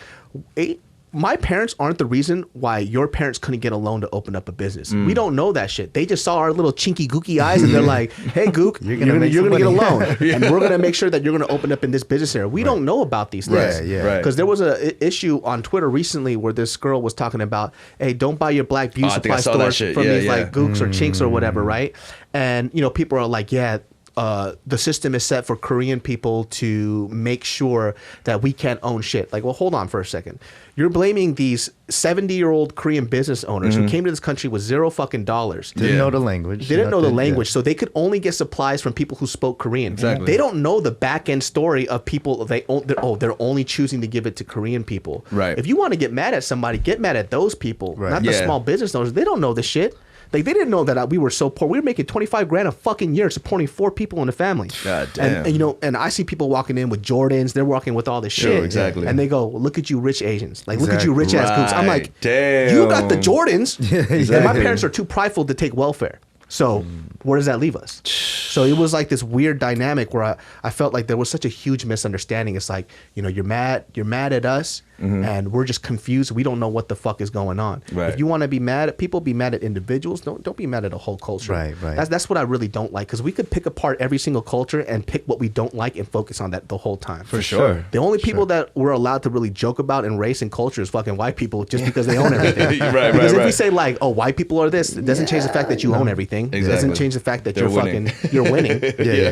My parents aren't the reason why your parents couldn't get a loan to open up a business. We don't know that shit. They just saw our little chinky gooky eyes and they're like, hey, Gook, you're gonna get a loan. And we're gonna make sure that you're gonna open up in this business area. We don't know about these things. Yeah. Because there was a issue on Twitter recently where this girl was talking about, hey, don't buy your black beauty supply stores from these like gooks or chinks or whatever, right? And people are like, yeah, the system is set for Korean people to make sure that we can't own shit. Like, well, hold on for a second. You're blaming these 70-year-old Korean business owners who came to this country with $0 fucking dollars. Didn't know the language. They didn't know the language, so they could only get supplies from people who spoke Korean. Exactly. They don't know the back end story of people. They're only choosing to give it to Korean people. Right. If you want to get mad at somebody, get mad at those people, not the small business owners. They don't know the shit. Like, they didn't know that we were so poor. We were making $25,000 a fucking year supporting 4 people in the family. God damn. And I see people walking in with Jordans. They're walking with all this shit. Exactly. And they go, well, look at you rich Asians. Like, look at you rich ass gooks. I'm like, damn. you got the Jordans. exactly. And my parents are too prideful to take welfare. So where does that leave us? So it was like this weird dynamic where I felt like there was such a huge misunderstanding. It's like, you're mad at us and we're just confused. We don't know what the fuck is going on. Right. If you want to be mad at people, be mad at individuals. Don't be mad at a whole culture. Right. That's what I really don't like, because we could pick apart every single culture and pick what we don't like and focus on that the whole time. For sure. The only people that we're allowed to really joke about in race and culture is fucking white people, just because they own everything. Right. Because if we say like, oh, white people are this, it doesn't change the fact that you own everything. Exactly. It doesn't change the fact that They're you're winning.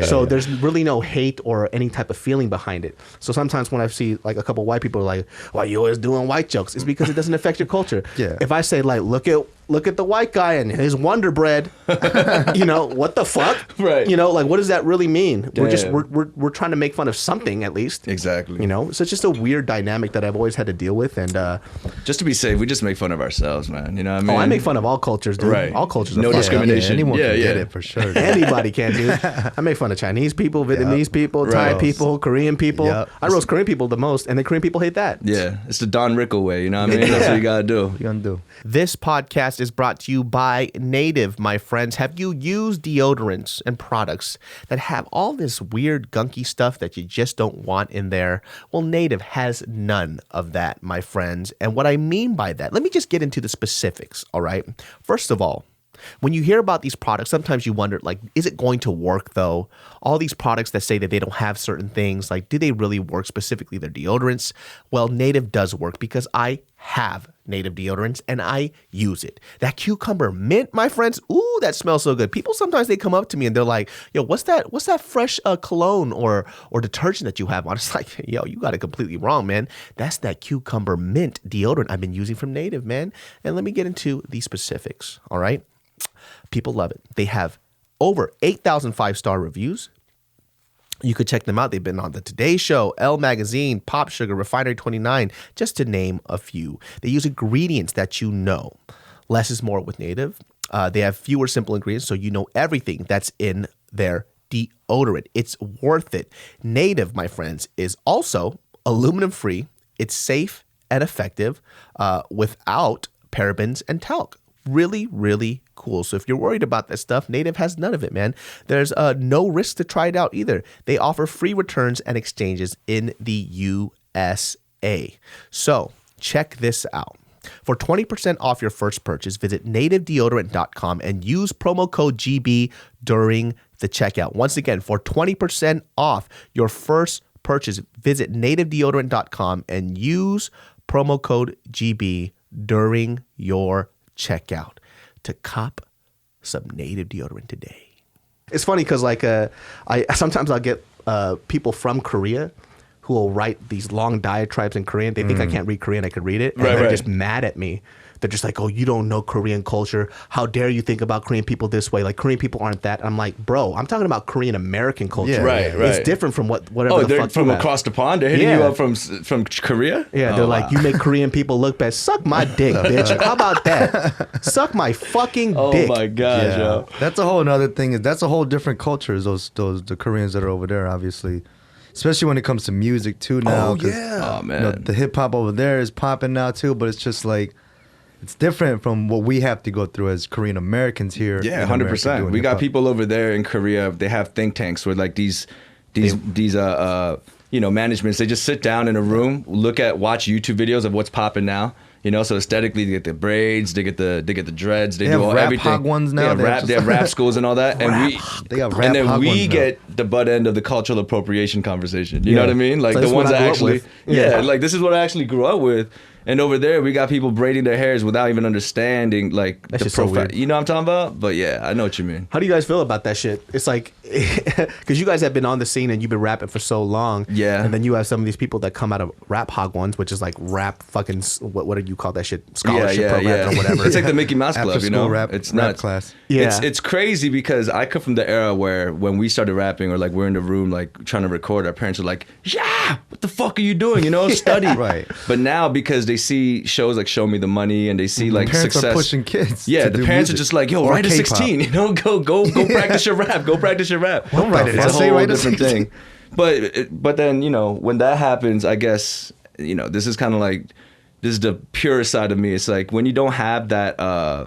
So Yeah. there's really no hate or any type of feeling behind it. So sometimes when I see like a couple white people are like, why you always doing white jokes? It's because it doesn't affect your culture. Yeah. If I say like, look at look at the white guy and his Wonder Bread. You know, what the fuck? Right. You know, like, what does that really mean? Damn. We're trying to make fun of something, at least. Exactly. You know, so it's just a weird dynamic that I've always had to deal with. And just to be safe, we just make fun of ourselves, man. You know what I mean? oh, I make fun of all cultures, dude. Right. All cultures. No are fucked up. discrimination. Anyone Yeah, can get yeah. it for sure. dude. Anybody can, dude. I make fun of Chinese people, Vietnamese people, Thai Right. people, Korean people. Yep. I roast Korean people the most, and then Korean people hate that. Yeah, it's the Don Rickle way. You know what I mean? That's what you gotta do. What you gonna do? This podcast is brought to you by Native, my friends. Have you used deodorants and products that have all this weird gunky stuff that you just don't want in there? Well, Native has none of that, my friends. And what I mean by that, let me just get into the specifics, all right? First of all, when you hear about these products, sometimes you wonder, like, is it going to work though? All these products that say that they don't have certain things, like, do they really work, specifically their deodorants? Well, Native does work because I have Native deodorants and I use it. That cucumber mint, my friends, ooh, that smells so good. People sometimes they come up to me and they're like, yo, what's that fresh cologne or detergent that you have on? It's like, yo, you got it completely wrong, man. That's that cucumber mint deodorant I've been using from Native, man. And let me get into the specifics, all right? People love it. They have over 8,000 five-star reviews. You could check them out. They've been on the Today Show, Elle Magazine, Pop Sugar, Refinery 29, just to name a few. They use ingredients that you know. Less is more with Native. They have fewer simple ingredients, so you know everything that's in their deodorant. It's worth it. Native, my friends, is also aluminum-free. It's safe and effective without parabens and talc. Really, really cool. So if you're worried about that stuff, Native has none of it, man. There's no risk to try it out either. They offer free returns and exchanges in the USA. So check this out. For 20% off your first purchase, visit nativedeodorant.com and use promo code GB during the checkout. Once again, for 20% off your first purchase, visit nativedeodorant.com and use promo code GB during your checkout to cop some Native deodorant today. It's funny because like sometimes I'll get people from Korea who will write these long diatribes in Korean. They think I can't read Korean. I could read it. And they're just mad at me. They're just like, oh, you don't know Korean culture. How dare you think about Korean people this way? Like, Korean people aren't that. I'm like, bro, I'm talking about Korean American culture. Yeah, right. It's different from whatever the they're fuck from you have. across the pond. They're hitting Yeah. you up from Korea. Yeah, Oh, they're like, wow. you make Korean people look bad. Suck my dick, bitch. How about that? Suck my fucking Oh dick. my gosh, yo. That's a whole another thing. That's a whole different culture. The Koreans that are over there, obviously, especially when it comes to music too now. Oh, 'cause, yeah. Oh man. You know, the hip hop over there is popping now too, but it's just like it's different from what we have to go through as Korean Americans here. Yeah, in 100%. America doing We got hip-hop. people over there in Korea. They have think tanks where like these managements. They just sit down in a room, watch YouTube videos of what's popping now. You know, so aesthetically, they get the braids, they get the dreads, they They do have all rap everything. hog ones now? They have rap schools and all that, and They got rap and then hog we ones now. get the butt end of the cultural appropriation conversation. You know Yeah. what I mean? Like So the this is what ones I that grew up actually, with. Yeah. like this is what I actually grew up with. And over there, we got people braiding their hairs without even understanding like That's the just so profile. weird. You know what I'm talking about? But yeah, I know what you mean. How do you guys feel about that shit? It's like, because you guys have been on the scene and you've been rapping for so long. Yeah. And then you have some of these people that come out of rap hog ones, which is like rap fucking, what do you call that shit? Scholarship program or whatever. It's like the Mickey Mouse Club, After you know? school rap, It's rap nuts. class. Yeah. It's crazy because I come from the era where when we started rapping or like we're in the room like trying to record, our parents are like, yeah, what the fuck are you doing? You know, study. Right. But now because they see shows like Show Me the Money and they see like Parents success. are pushing kids. Yeah, to the do parents are music. just like, yo, Or write a K-pop. 16, you know, go practice your rap. Go practice your rap. Don't write it. It's a Essay, whole write a different 16. thing. But then, you know, when that happens, I guess, you know, this is kind of like, this is the pure side of me. It's like when you don't have that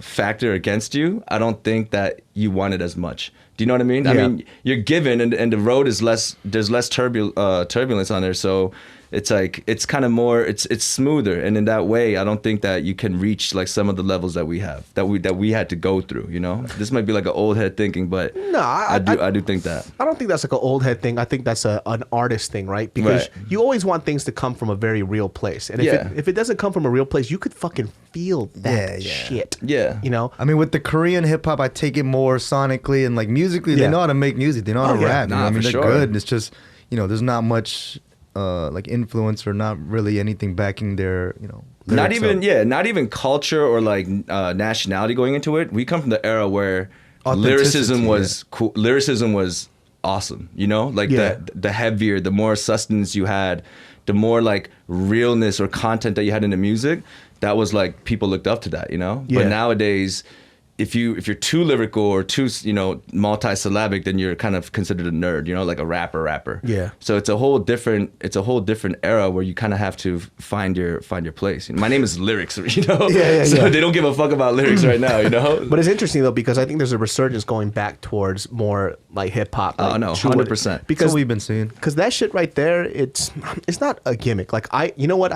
factor against you, I don't think that you want it as much. Do you know what I mean? Yeah. I mean, you're given and the road is there's less turbulence on there. So it's like, it's kind of more, it's smoother. And in that way, I don't think that you can reach like some of the levels that we have, that we had to go through, you know? This might be like an old head thinking, but No, I do think that. I don't think that's like an old head thing. I think that's an artist thing, right? Because Right. you always want things to come from a very real place. And if it doesn't come from a real place, you could fucking feel that Yeah. shit. Yeah. You know? I mean, with the Korean hip hop, I take it more sonically and like musically. Yeah. They know how to make music. They know how to yeah. rap. You know Nah, what I mean, for they're sure. good. It's just, you know, there's not much like influence or not really anything backing their, you know, not even culture or like nationality going into it. We come from the era where lyricism was cool. Lyricism was awesome, you know, like the heavier, the more sustenance you had, the more like realness or content that you had in the music, that was like people looked up to that, you know. But nowadays, if you're too lyrical or too, you know, multi-syllabic, then you're kind of considered a nerd, you know, like a rapper. Yeah. So it's a whole different era where you kind of have to find your place. You know, my name is Lyrics, you know. So they don't give a fuck about lyrics right now, you know. But it's interesting though, because I think there's a resurgence going back towards more like hip hop. Like, oh no, 100%. Because that's what we've been seeing. Because that shit right there, it's not a gimmick. Like you know what?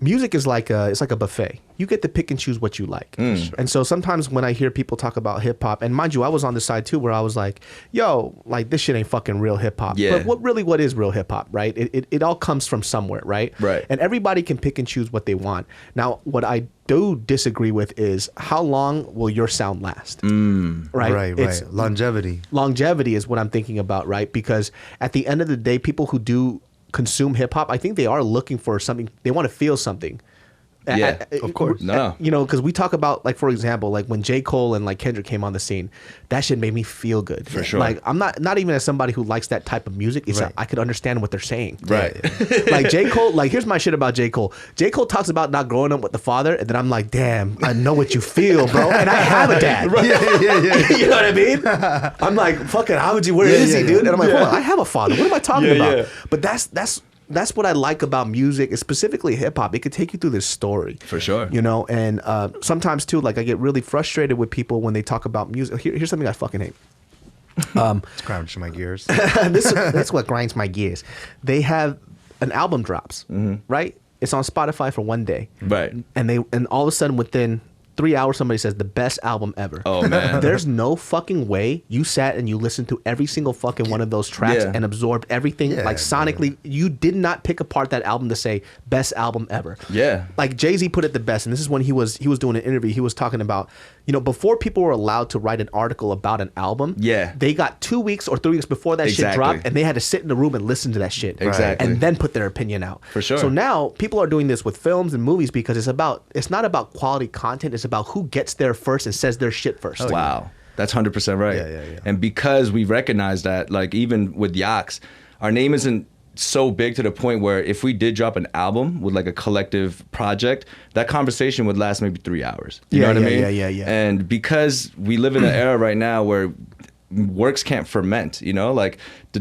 Music is like it's like a buffet. You get to pick and choose what you like. And so sometimes when I hear people talk about hip hop, and mind you, I was on the side too where I was like, yo, like this shit ain't fucking real hip hop. Yeah. But what is real hip hop, right? It all comes from somewhere, right? Right. And everybody can pick and choose what they want. Now, what I do disagree with is how long will your sound last? Right. Right. Longevity is what I'm thinking about, right? Because at the end of the day, people who do consume hip hop, I think they are looking for something. They want to feel something. Yeah, of course. No. You know, because we talk about, like, for example, like when J. Cole and like Kendrick came on the scene, that shit made me feel good. For sure. Like, I'm not even as somebody who likes that type of music. It's I could understand what they're saying. Right. Like J. Cole, like here's my shit about J. Cole. J. Cole talks about not growing up with the father, and then I'm like, damn, I know what you feel, bro. And I have a dad. Yeah. You know what I mean? I'm like, fucking, where is he, dude? And I'm like, hold on, I have a father. What am I talking about? Yeah. But that's what I like about music, specifically hip hop. It could take you through this story. For sure. You know, and sometimes too, like I get really frustrated with people when they talk about music. Here's something I fucking hate. It's grinding my gears. That's what grinds my gears. They have an album drops, right? It's on Spotify for one day. Right. And all of a sudden within 3 hours, somebody says the best album ever. Oh man. There's no fucking way you sat and you listened to every single fucking one of those tracks and absorbed everything like sonically. You did not pick apart that album to say best album ever. Yeah. Like Jay-Z put it the best, and this is when he was doing an interview. He was talking about, you know, before people were allowed to write an article about an album, they got 2 weeks or 3 weeks before that shit dropped, and they had to sit in the room and listen to that shit. Exactly. And then put their opinion out. For sure. So now people are doing this with films and movies because it's not about quality content, it's about who gets there first and says their shit first. Oh, wow. That's 100% right. Yeah. And because we recognize that, like even with YOX, our name isn't so big to the point where if we did drop an album with like a collective project, that conversation would last maybe 3 hours. You know what I mean? Yeah. And because we live in an era right now where works can't ferment, you know, like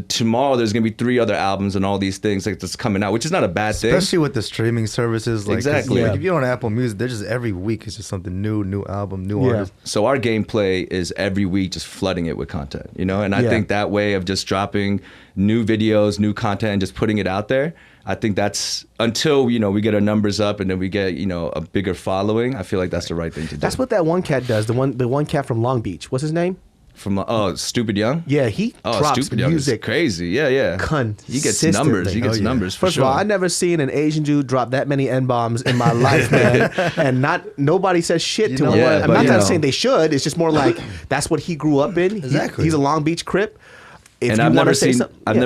tomorrow there's gonna be 3 other albums and all these things like that's coming out, which is not a bad thing, especially with the streaming services. Like, exactly. Like if you're on Apple Music, there's just every week it's just something new album, new artist. So our gameplay is every week just flooding it with content, you know, and I think that way of just dropping new videos, new content, and just putting it out there, I think that's until, you know, we get our numbers up and then we get, you know, a bigger following. I feel like that's the right thing to do. That's what that one cat does. The one cat from Long Beach. What's his name? From Stupid Young? Yeah, he drops Stupid Young music. Is crazy. Yeah. He gets numbers. He gets numbers for First sure. of all, I never seen an Asian dude drop that many N-bombs in my life, man. And nobody says shit to him. Yeah, I'm not saying they should. It's just more like that's what he grew up in. Exactly. He's a Long Beach Crip. And I've never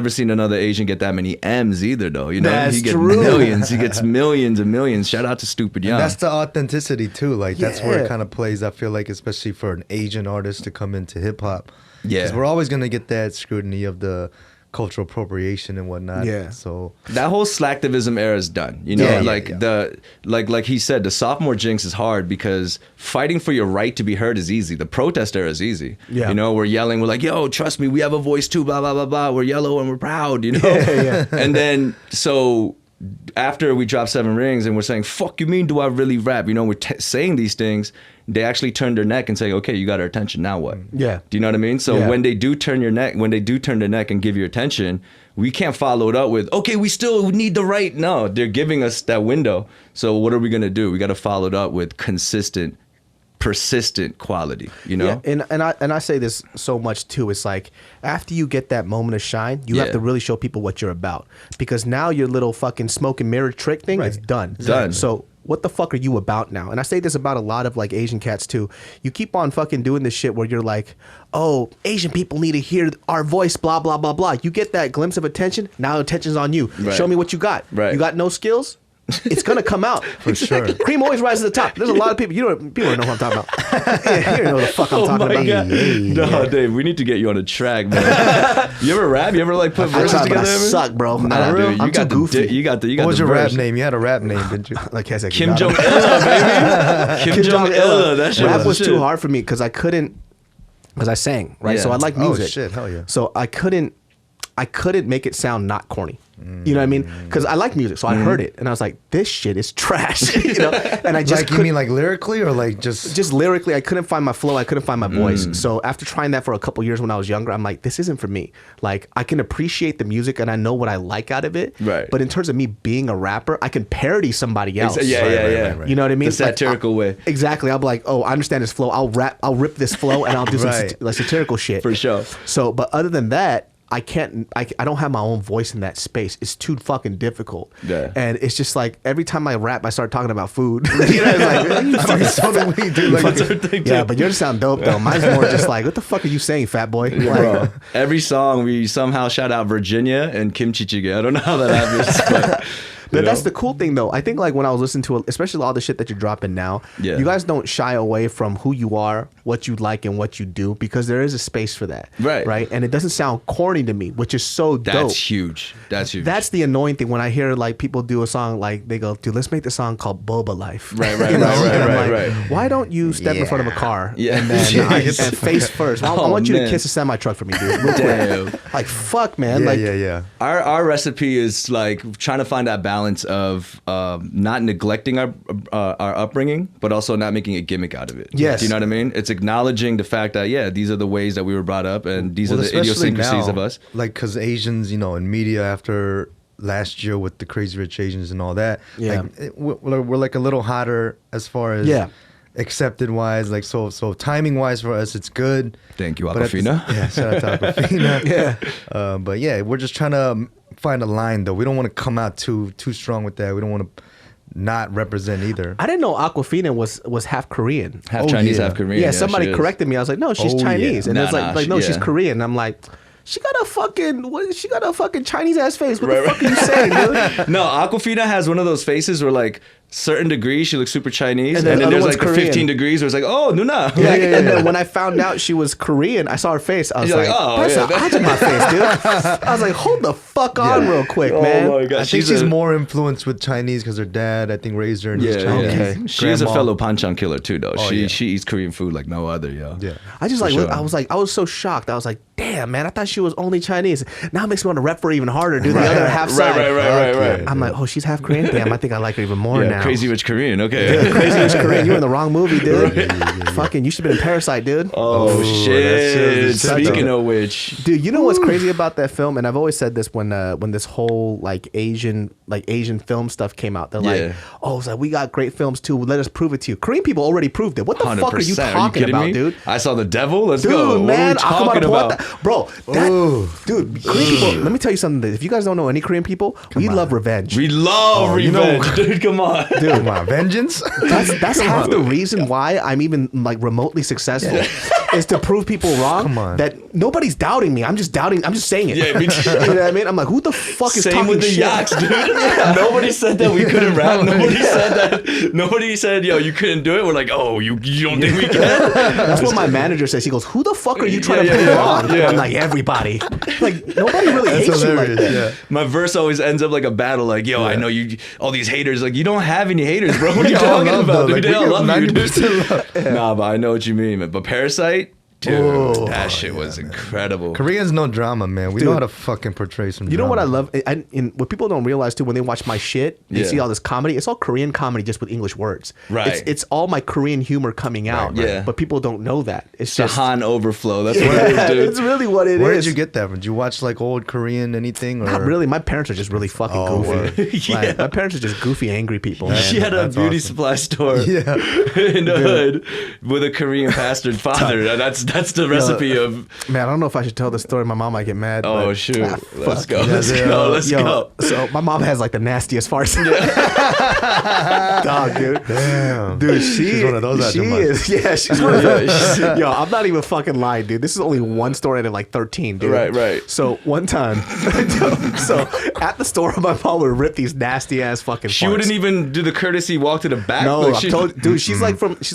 seen another Asian get that many M's either, though. You know, that's he gets true. millions. He gets millions and millions. Shout out to Stupid Young. And that's the authenticity too. Like that's where it kind of plays. I feel like, especially for an Asian artist to come into hip hop. Yeah, because we're always gonna get that scrutiny of the cultural appropriation and whatnot. Yeah. So that whole slacktivism era is done. You know, like he said, the sophomore jinx is hard because fighting for your right to be heard is easy. The protest era is easy. Yeah. You know, we're yelling, we're like, yo, trust me, we have a voice too, blah, blah, blah, blah. We're yellow and we're proud, you know? Yeah. And then, so after we drop 7 Rings and we're saying, fuck you mean, do I really rap? You know, we're saying these things. They actually turn their neck and say, okay, you got our attention, now what? Yeah. Do you know what I mean? So when they do turn their neck and give you attention, we can't follow it up with, okay, we still need the right. No, they're giving us that window. So what are we going to do? We got to follow it up with consistent, persistent quality, you know? Yeah, and I say this so much too. It's like after you get that moment of shine, you have to really show people what you're about, because now your little fucking smoke and mirror trick thing is done. Done. So what the fuck are you about now? And I say this about a lot of like Asian cats too. You keep on fucking doing this shit where you're like, oh, Asian people need to hear our voice, blah, blah, blah, blah. You get that glimpse of attention, now attention's on you. Right. Show me what you got. Right. You got no skills? it's gonna come out for sure. Cream always rises to the top. There's a lot of people people don't know what I'm talking about. Yeah, you don't know the fuck I'm talking about. No, Dave, we need to get you on a track, man. You ever rap? You ever like put verses together? I suck, bro. Nah, dude, I'm too goofy. You got the What was the your verse. rap name? You had a rap name, didn't you? Like Kim Jong Illa, baby. Kim Jong Illa. That shit rap was shit. too hard for me because I sang, right? Yeah. So I like music. Oh shit, hell yeah. So I couldn't make it sound not corny. You know what I mean? Because I like music, so I heard it and I was like, "This shit is trash," you know. And I just like, you mean like lyrically or like just lyrically, I couldn't find my flow. I couldn't find my voice. So after trying that for a couple years when I was younger, I'm like, this isn't for me. Like I can appreciate the music and I know what I like out of it. Right. But in terms of me being a rapper, I can parody somebody else. Yeah. You know what I mean? The satirical way. Exactly. I'll be like, oh, I understand this flow. I'll rip this flow and I'll do some Right. like satirical shit. For sure. So, but other than that, I don't have my own voice in that space. It's too fucking difficult. Yeah. And it's just like every time I rap, I start talking about food. You know, it's like, so do we, dude. Like, yeah, but yours sound dope though. Mine's more just like, what the fuck are you saying, fat boy? Like, Bro, every song we somehow shout out Virginia and kimchi jjigae. I don't know how that happens, but that's the cool thing though. I think like when I was listening to especially all the shit that you're dropping now, Yeah. you guys don't shy away from who you are, what you like, and what you do because there is a space for that. Right. And it doesn't sound corny to me, which is so dope. That's huge. That's huge. That's the annoying thing when I hear like people do a song like they go, dude, let's make the song called Boba Life. Right. And I'm like, Right. why don't you step in front of a car Yeah. and then Yeah. and face first? I Oh, want you man. to kiss a semi truck for me, dude. Real Damn. quick. Like fuck, man. Like yeah. Our recipe is like trying to find that balance of not neglecting our upbringing, but also not making a gimmick out of it. Yes. Do you know what I mean? It's acknowledging the fact that these are the ways that we were brought up, and these are the especially idiosyncrasies now, of us. Like, because Asians, in media after last year with the Crazy Rich Asians and all that, Yeah. like, we're like a little hotter as far as accepted wise. Like, so timing wise for us, it's good. Thank you, But at the- Aquafina. Yeah, shout out to Aquafina. But yeah, we're just trying to find a line though. We don't want to come out too strong with that. We don't want to not represent either. I didn't know Aquafina was half Korean. Half Chinese, yeah. half Korean. Yeah, somebody she is. corrected me. I was like, no, she's Oh, yeah. Chinese. And Nah, it's like, nah, no, she's yeah. Korean. And I'm like, she got a fucking Chinese ass face. What the fuck are you saying, dude? No, Aquafina has one of those faces where like certain degrees she looks super Chinese, And and then then the there's other like one's the Korean. 15 degrees where it's like, oh, Nuna. Yeah, yeah, and yeah. then when I found out she was Korean, I saw her face. I was You're like, like, oh, that's yeah, an eye to my face, dude. I was like, hold the fuck on real quick, man. Oh my god, I think she's more influenced with Chinese because her dad, I think, raised her in his Chinese. Okay. She is a Grandma. fellow panchan killer too, though. Oh, she yeah. she eats Korean food like no other, yo. Yeah. I just like, sure. I was so shocked. I was like, damn, man, I thought she was only Chinese. Now it makes me want to rep her even harder, dude. The other half side. Right. I'm like, oh, she's half Korean? Damn, I think I like her even more Yeah, now. Crazy Rich Korean. Okay. Crazy Rich Korean. You were in the wrong movie, dude. Fucking, you should have been in Parasite, dude. Oh shit! that's shit, Speaking though. of which, Dude, you know what's crazy about that film? And I've always said this when this whole Asian film stuff came out. They're Yeah. like, oh, it's like we got great films too. Let us prove it to you. Korean people already proved it. What the 100%. fuck are you talking kidding about, me? dude? I saw The Devil. Let's Dude, go. man, What are we talking about? Bro, dude, Korean people. Let me tell you something. That if you guys don't know any Korean people, we love revenge. We love revenge, dude. Come on. Dude, come on, vengeance. That's half the reason why I'm even like remotely successful is to prove people wrong. Come on. That nobody's doubting me. I'm just saying it. Yeah, me too. You know what I mean? I'm like, who the fuck is Same talking with the shit? YOX, dude. Nobody said that we couldn't rap. Nobody said that. Nobody said, yo, you couldn't do it. We're like, oh, you don't think we can? That's what my manager says. He goes, who the fuck are you trying to prove wrong? Yeah. I'm like, everybody. Like, nobody really That's hates you like hilarious. that. Yeah. My verse always ends up like a battle. Like, yo, I know you, all these haters. Like, you don't have any haters, bro. What are you We all talking love, about? though. Dude, Like, they all we love give you, dude. 90% love. Nah, but I know what you mean, man. But Parasite, dude, Oh, that shit was incredible. Koreans no drama, man. We Dude. know how to fucking portray some You know drama. what I love? What people don't realize too, when they watch my shit, they Yeah. see all this comedy. It's all Korean comedy, just with English words. Right. It's all my Korean humor coming out. Right. Yeah. But people don't know that. It's The just Han overflow. That's what it is, dude. it's really what it is. Where did you get that from? Did you watch like old Korean anything? Or? Not really. My parents are just really fucking Oh, goofy. word. Like, my parents are just goofy, angry people. Man. She had a That's beauty awesome. supply store Yeah. in the hood with a Korean bastard father. That's That's the recipe of. Man, I don't know if I should tell the story. My mom might get mad. Oh shoot! Let's go. Let's go. So my mom has like the nastiest farts. Dog, dude. Damn. Dude, she's one of those. She is. Yeah, she's one of those. Yo, I'm not even fucking lying, dude. This is only one story out of like 13, dude. Right. So one time, so at the store, my mom would rip these nasty ass fucking. She farts. wouldn't even do the courtesy walk to the back. No, like, dude, she's like from the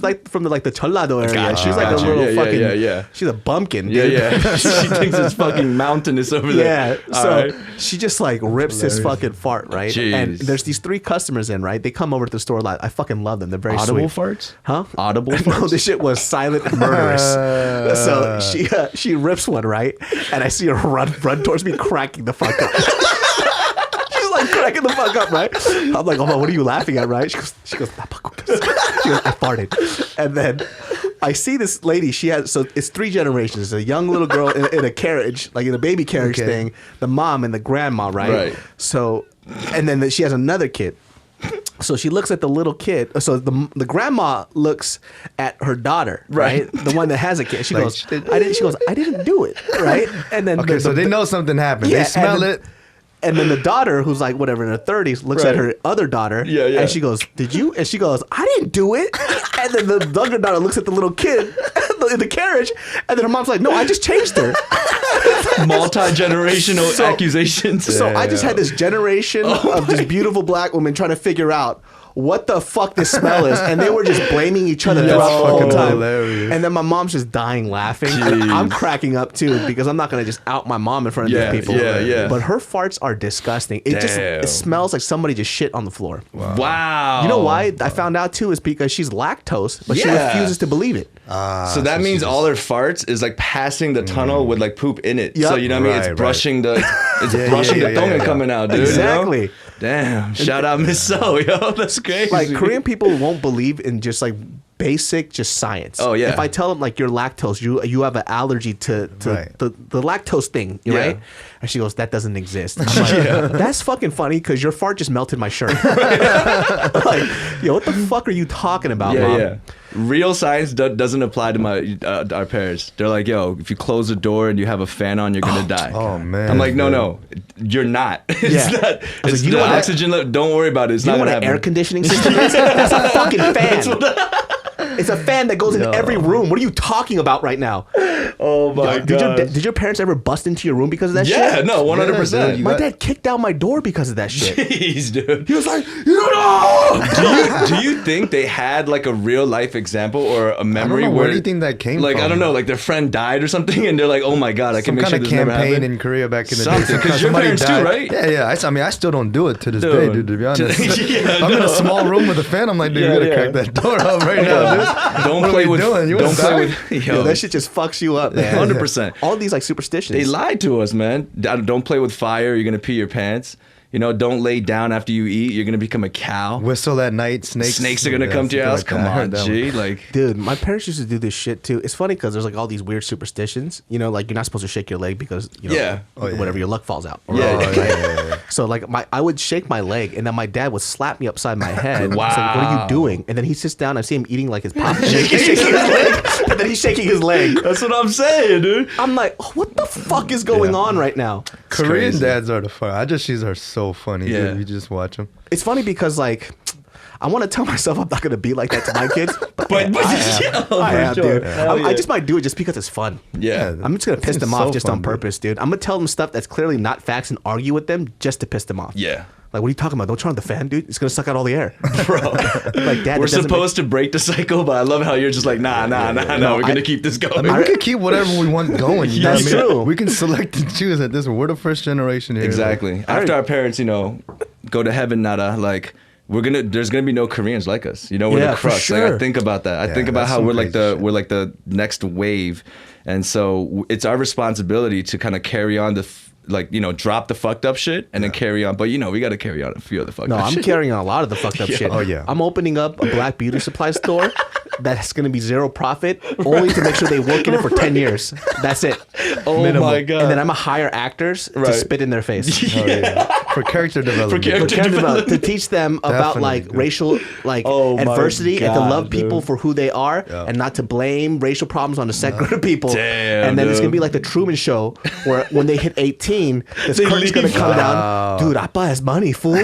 Cholado area. Gotcha, She's like a gotcha. little Yeah, fucking. yeah. She's a bumpkin, dude. Yeah. She thinks it's fucking mountainous over there. Yeah, so she just like rips his fucking fart, right? Jeez. And there's these 3 customers in, right? They come over to the store a lot. I fucking love them. They're very Audible sweet. farts? Huh? Audible No, farts? this shit was silent and murderous. So she rips one, right? And I see her run towards me, cracking the fuck up. She's like cracking the fuck up, right? I'm like, oh, what are you laughing at, right? She goes, I farted. And then I see this lady, so it's 3 generations. It's a young little girl in a carriage, like in a baby carriage thing, the mom and the grandma, right? So, and then she has another kid. So she looks at the little kid. So the grandma looks at her daughter, right? The one that has a kid. She goes, I didn't do it, right? And then so they know something happened. They smell it. And then the daughter, who's like whatever in her 30s, looks at her other daughter, and she goes, "Did you?" And she goes, "I didn't do it." And then the younger daughter looks at the little kid in the carriage, and then her mom's like, "No, I just changed her." Multi-generational accusations. So I just had this generation of this beautiful black woman trying to figure out what the fuck this smell is, and they were just blaming each other throughout the whole time. Hilarious. And then my mom's just dying laughing. And I'm cracking up too because I'm not gonna just out my mom in front of these people. Yeah. But her farts are disgusting. It smells like somebody just shit on the floor. Wow. You know why? I found out too is because she's lactose, but she refuses to believe it. So that means all her farts is like passing the tunnel with like poop in it. So you know what I mean? It's brushing the tongue and coming out, dude. Exactly. You know? Damn. Shout out Miss So, yo. That's crazy. Like Korean people won't believe in just like basic just science. Oh yeah. If I tell them like you're lactose, you have an allergy to the lactose thing, right? And she goes, that doesn't exist. I'm like, that's fucking funny because your fart just melted my shirt. Like, yo, what the fuck are you talking about, Mom? Yeah. Real science doesn't apply to my our parents. They're like, yo, if you close the door and you have a fan on, you're gonna die. Oh man. I'm like, no, you're not. It's not. It's you know the what oxygen level. Don't worry about it. It's You not know what gonna an happen. air conditioning system is? That's a fucking fan. It's a fan that goes in every room. What are you talking about right now? Oh my god. Did your parents ever bust into your room because of that shit? Yeah, no, 100%. My dad kicked down my door because of that shit. Jeez, dude. He was like, you know. Do you think they had like a real life example or a memory where where do you think that came like from? I don't know, like their friend died or something, and they're like, oh my god, I can Some make kind sure of this never campaign happened. in Korea back in the day. Something, 'cause your Somebody parents too, died. right? Yeah. I mean, I still don't do it to this day, dude. To be honest, Yeah, I'm in a small room with a fan. I'm like, dude, you gotta crack that door up right now, dude. Don't What play are we with. doing? You Don't wanna play die? with. Yo, that shit just fucks you up, man. 100%. All these like superstitions. They lied to us, man. Don't play with fire. You're gonna pee your pants. You know, don't lay down after you eat. You're gonna become a cow. Whistle at night. Snakes are gonna come to your house. Come on, G. Like, Dude, my parents used to do this shit too. It's funny because there's like all these weird superstitions. You know, like you're not supposed to shake your leg because you know, whatever, your luck falls out. Yeah. So like I would shake my leg and then my dad would slap me upside my head. Wow. It's like, what are you doing? And then he sits down. I see him eating like his pop, shaking his leg, and then he's shaking his leg. that's what I'm saying, dude. I'm like, oh, what the fuck is going on right now? Korean crazy. dads are the fun. Ajashis are so funny. Yeah. Dude. You just watch them. It's funny because like I want to tell myself I'm not gonna be like that to my kids, but I am, dude. I just might do it just because it's fun. Yeah. I'm just gonna piss them so off just fun, on purpose, dude. I'm gonna tell them stuff that's clearly not facts and argue with them just to piss them off. Yeah. Like, what are you talking about? Don't turn on the fan, dude. It's gonna suck out all the air, Bro. Like, Dad, We're supposed to break the cycle, but I love how you're just like, nah, we're gonna keep this going. I mean, we can keep whatever we want going. You know That's what I mean? true. We can select and choose at this. We're the first generation here. Exactly. After our parents, you know, go to heaven, nada, like there's gonna be no Koreans like us. You know, we're the for crux. Like, sure. I think about that. I think about that's how some we're like crazy we're like the next wave, and so it's our responsibility to kind of carry on drop the fucked up shit and then carry on. But you know, we got to carry on a few of the fucked No, up I'm shit. carrying on a lot of the fucked up shit. Oh, yeah. I'm opening up a black beauty supply store that's gonna be zero profit, only to make sure they work in it for 10 years. That's it. Oh Minimum. my god. And then I'm gonna hire actors to spit in their face. Oh, yeah. for character development. To teach them about like dude. racial Oh my adversity and to God, love people dude. for who they are and not to blame racial problems on the second group of people. Damn, and then it's gonna be dude. like the Truman Show where when they hit 18, this curtain's gonna leave. come down. Dude, Appa has money, fool.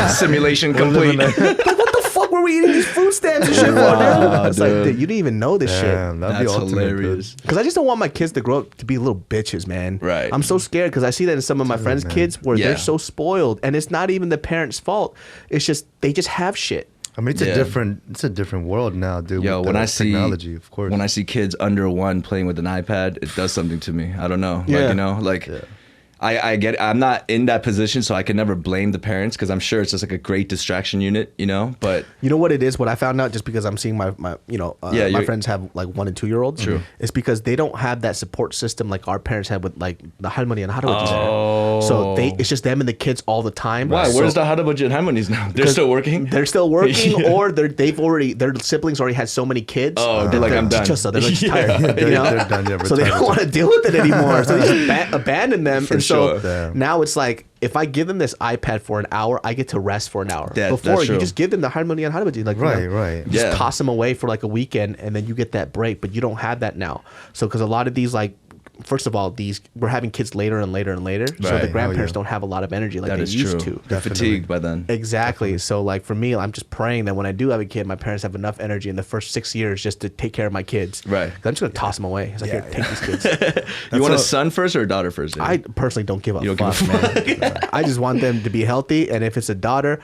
Simulation complete. Like, what the fuck were we eating these food stamps and shit for, Wow, dude? It's like, dude. dude, you didn't even know this shit. Damn, that'd be That's ultimate, hilarious. dude. Because I just don't want my kids to grow up to be little bitches, man. Right. I'm so scared because I see that in some of my friends' kids where Yeah. they're so spoiled, and it's not even the parents' fault. It's just they just have shit. I mean, it's a different world now, dude. Yo, with when the I see technology, of course. when I see kids under 1 playing with an iPad, it does something to me. I don't know. Yeah. Like, you know, like I get it. I'm not in that position, so I can never blame the parents because I'm sure it's just like a great distraction unit, you know. But You know what it is? What I found out just because I'm seeing my my you're- friends have like 1 and 2 year olds. True. It's because they don't have that support system like our parents had with like the halmoni and harmonies. Oh. So it's just them and the kids all the time. why? So Where's the Hadabaji and Harmonies now? They're still working. They're still working, Yeah. or their siblings already had so many kids. Oh, that they're like, I'm done. Just, so they're just Yeah. tired. They're- you know? they're done, yeah, so they don't retired. want to deal with it anymore. So they just abandon them. For and so sure. Damn. now it's like if I give them this iPad for an hour, I get to rest for an hour. That's Before you true. just give them the harmony and harmony, like Right, you know, right. you just Yeah. toss them away for like a weekend, and then you get that break. But you don't have that now. So because a lot of these like. First of all, we're having kids later and later and later, so Right. the Oh, grandparents yeah. don't have a lot of energy like That they is used true. to. They're Definitely. fatigued by then. Exactly. So like for me, I'm just praying that when I do have a kid, my parents have enough energy in the first 6 years just to take care of my kids. Right. 'Cause I'm just gonna toss them away. It's like, here, take these kids. You want a what- son first or a daughter first? David? I personally don't give a You don't fuck, give man. I just want them to be healthy, and if it's a daughter,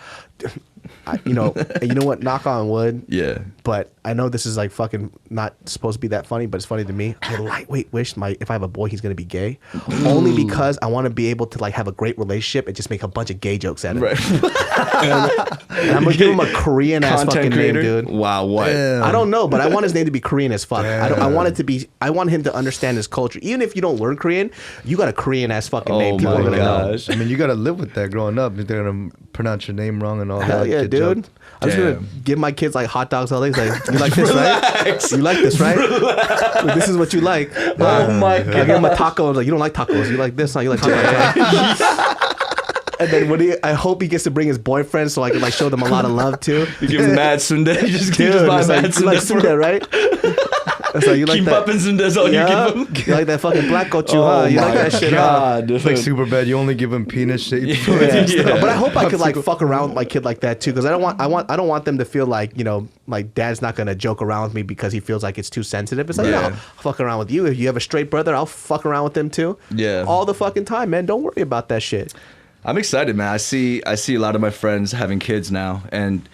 and you know what? Knock on wood. Yeah. But I know this is like fucking not supposed to be that funny, but it's funny to me. I lightweight wish if I have a boy, he's gonna be gay, only because I want to be able to like have a great relationship and just make a bunch of gay jokes at him. Right. And I'm gonna give him a Korean ass fucking Content creator, name, dude. Wow. What? Damn. I don't know, but I want his name to be Korean as fuck. I want Yeah. it to be. I want him to understand his culture. Even if you don't learn Korean, you got a Korean ass fucking name. Oh People my are gonna know. gosh. I mean, you gotta live with that growing up. They're gonna pronounce your name wrong and all Hell that. yeah, get dude. jumped. I'm just gonna Damn. give my kids like hot dogs all day. Like, you like this, right? You like this, right? This is what you like. Oh my I give him a taco. I was like, you don't like tacos. You like this, huh? You like tacos. Right? And then I hope he gets to bring his boyfriend so I can like show them a lot of love too. You give him mad sundae. You just Dude, buy it's like, mad you like sundae. sundae, right? It's like, you like Kimbap that. and sundae is all Yeah, you give him. you like that fucking black gochu, Oh huh? You like my that shit, huh? God, It's like super bad. You only give them penis shaped. Yeah. Yeah. No, but I hope I could like fuck around with my kid like that too, because I don't want them to feel like, you know, like dad's not gonna joke around with me because he feels like it's too sensitive. It's like, Yeah. no, I'll fuck around with you. If you have a straight brother, I'll fuck around with them too. Yeah. All the fucking time, man. Don't worry about that shit. I'm excited, man. I see a lot of my friends having kids now, and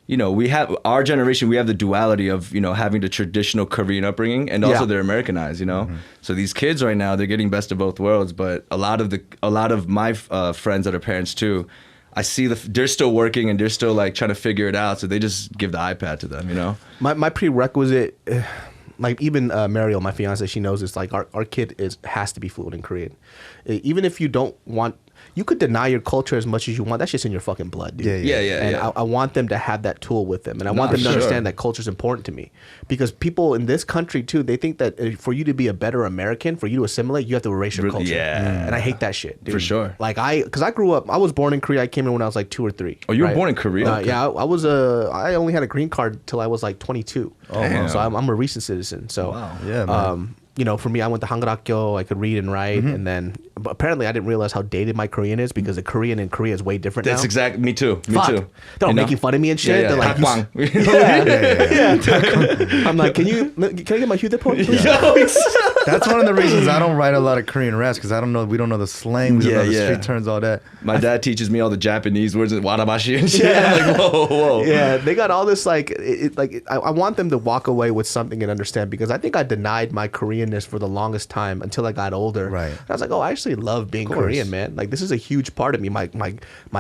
you know, we have our generation. We have the duality of, you know, having the traditional Korean upbringing, and also Yeah. they're Americanized. You know, so these kids right now, they're getting best of both worlds. But a lot of my friends that are parents too, I see they're still working and they're still like trying to figure it out. So they just give the iPad to them. You know. My prerequisite, like even Mariel, my fiance, she knows it's like our kid has to be fluent in Korean. Even if you don't want, you could deny your culture as much as you want. That's just in your fucking blood, dude. Yeah, And I want them to have that tool with them, and I want them to sure. understand that culture is important to me, because people in this country too, they think that for you to be a better American, for you to assimilate, you have to erase your culture. Yeah. And I hate that shit, dude. For sure. Like because I grew up, I was born in Korea. I came in when I was like 2 or 3. Oh, you were born in Korea? Okay. Yeah, I was I only had a green card till I was like 22. Damn. So I'm a recent citizen. So Wow. Yeah, man. you know, for me, I went to Hangulakyo. I could read and write, and then but apparently I didn't realize how dated my Korean is, because the Korean in Korea is way different That's now. exactly me too. Me Fuck. too. They're all You know? making fun of me and shit. Yeah, They're like, Hakbang. yeah. I'm like, can I get my 휴대폰, please? That's one of the reasons I don't write a lot of Korean raps, because we don't know the slang, we don't know the Yeah. street terms, all that. My dad teaches me all the Japanese words, warabashi and shit. I'm like, whoa. Yeah, they got all this like, I want them to walk away with something and understand, because I think I denied my Koreanness for the longest time until I got older. Right. And I was like, oh, I actually love being Korean, man. Like, this is a huge part of me. My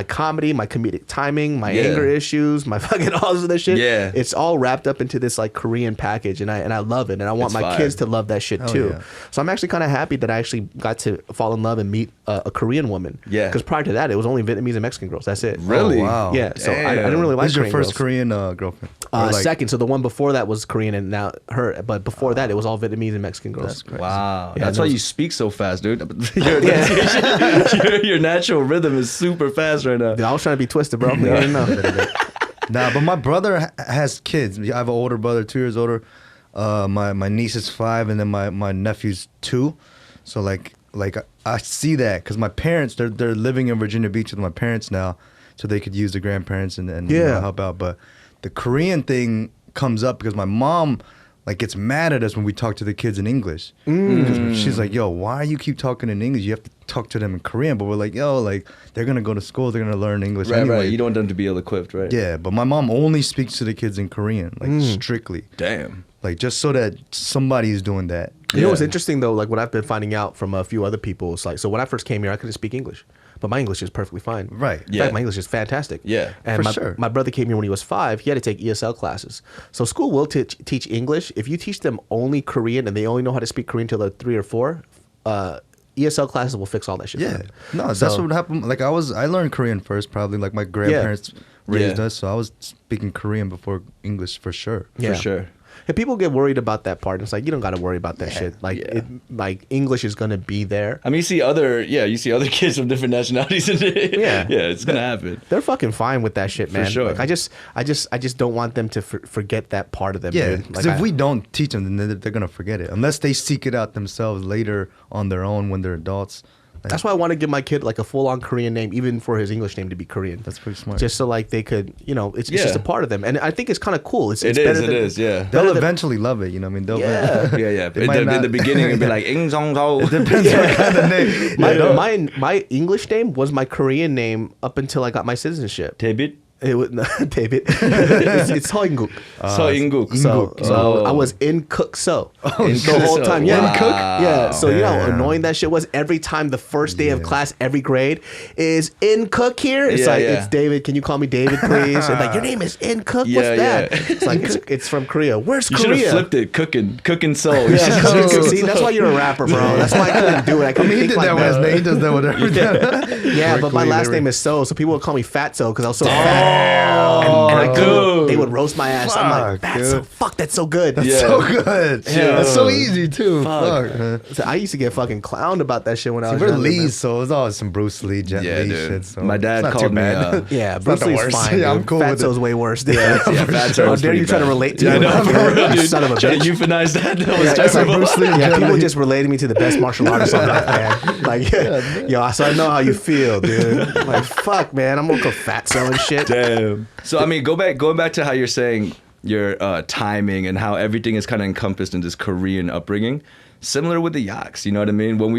comedy, my comedic timing, my Yeah. anger issues, my fucking all of this shit. Yeah. It's all wrapped up into this like Korean package, and I love it, and I want It's my fire. kids to love that shit too. So I'm actually kind of happy that I actually got to fall in love and meet a Korean woman. Yeah. Because prior to that, it was only Vietnamese and Mexican girls. That's it. Really? Oh, wow. Yeah. So I didn't really like This is your Korean first girls. Korean girlfriend? Or like- Second. So the one before that was Korean, and now her. But before that, it was all Vietnamese and Mexican girls. Wow. Yeah, That's why those- you speak so fast, dude. your natural rhythm is super fast right now. Dude, I was trying to be twisted, bro. You didn't know. Nah, but my brother has kids. I have an older brother, 2 years older. My niece is 5, and then my nephew's 2. So like I see that because my parents they're living in Virginia Beach with my parents now, so they could use the grandparents and help out. But the Korean thing comes up because my mom like gets mad at us when we talk to the kids in English. Because she's like, yo, why you keep talking in English? You have to talk to them in Korean. But we're like, yo, like they're gonna go to school, they're gonna learn English anyway. Right. You don't want them to be ill-equipped, right? Yeah, but my mom only speaks to the kids in Korean, like strictly. Damn. Like just so that somebody's doing that. You know what's interesting though? Like what I've been finding out from a few other people is like, so when I first came here, I couldn't speak English, but my English is perfectly fine. Right. In Yeah. fact, my English is fantastic. Yeah, And for sure. my brother came here when he was 5. He had to take ESL classes. So school will teach English. If you teach them only Korean and they only know how to speak Korean till they're 3 or 4, ESL classes will fix all that shit. for Yeah. them. No, that's So- what happened. Like I learned Korean first, probably. Like my grandparents raised Yeah. us, so I was speaking Korean before English for sure. Yeah. For sure. And people get worried about that part. It's like you don't got to worry about that shit. Like like English is gonna be there. I mean, you see other kids from different nationalities in it. Yeah. Yeah, it's gonna happen. They're fucking fine with that shit, man. sure. Like I just don't want them to forget that part of them. Yeah, dude. because Like if we don't teach them, then they're gonna forget it unless they seek it out themselves later on their own when they're adults. Like, that's why I want to give my kid like a full-on Korean name, even for his English name to be Korean. That's pretty smart. Just so like they could, it's just a part of them, and I think it's kind of cool. It's It better is, yeah. they'll eventually love it. You know what I mean? They'll, Yeah. Yeah. They In might the, not- in the beginning, it'd be like, Ing Zong Zhao. Depends what kind of name. My English name was my Korean name up until I got my citizenship. David. It was David. it's Hoinguk. So Inguk. So I was in Cook the whole So. time. Yeah, Wow. in Cook. Yeah. So you know how Damn. annoying that shit was. Every time the first day of class, every grade is in Cook here. It's Yeah, like yeah. it's David. Can you call me David, please? And like your name is in Cook. What's Yeah, that? yeah. It's like it's from Korea. Where's You should have Korea? flipped it. Cooking soul. You Yeah, should've Cook. said See, that's why you're a rapper, bro. That's why I couldn't do it. I I couldn't mean, he think did like that with his name. He does that with everything. Yeah, but my Quickly, last very- name is so people would call me Fatso because I was so fat. And I couldn't- dude. they would roast my ass. I'm like, Fuck, Fatso, dude. fuck, that's so good. Yeah. So good. Yeah. That's so easy too. Fuck. man. So I used to get fucking clowned about that shit when I was We're younger, man. Lee's, so it's always some Bruce Lee, Jet Yeah, Li dude. shit. So My dad it's not called too me, bad. Yeah, It's Bruce not the Lee's worst. fine. Yeah, I'm dude. cool with Fatso's it. way worse. Dude. Yeah, Fatso How was dare pretty you try to bad. relate to Yeah, I him? know, for real, You dude. son of a Trying to bitch. euphanize that. That was Yeah, That's like terrible. Bruce Lee. Yeah, Jet people Li. just related me to the best martial artist on earth, man. Like, yo, so I know how you feel, dude. Like, fuck, man, I'm gonna go Fatso and shit. Damn. So I mean, going back to how you're saying your timing and how everything is kind of encompassed in this Korean upbringing. Similar with the YOX, you know what I mean? When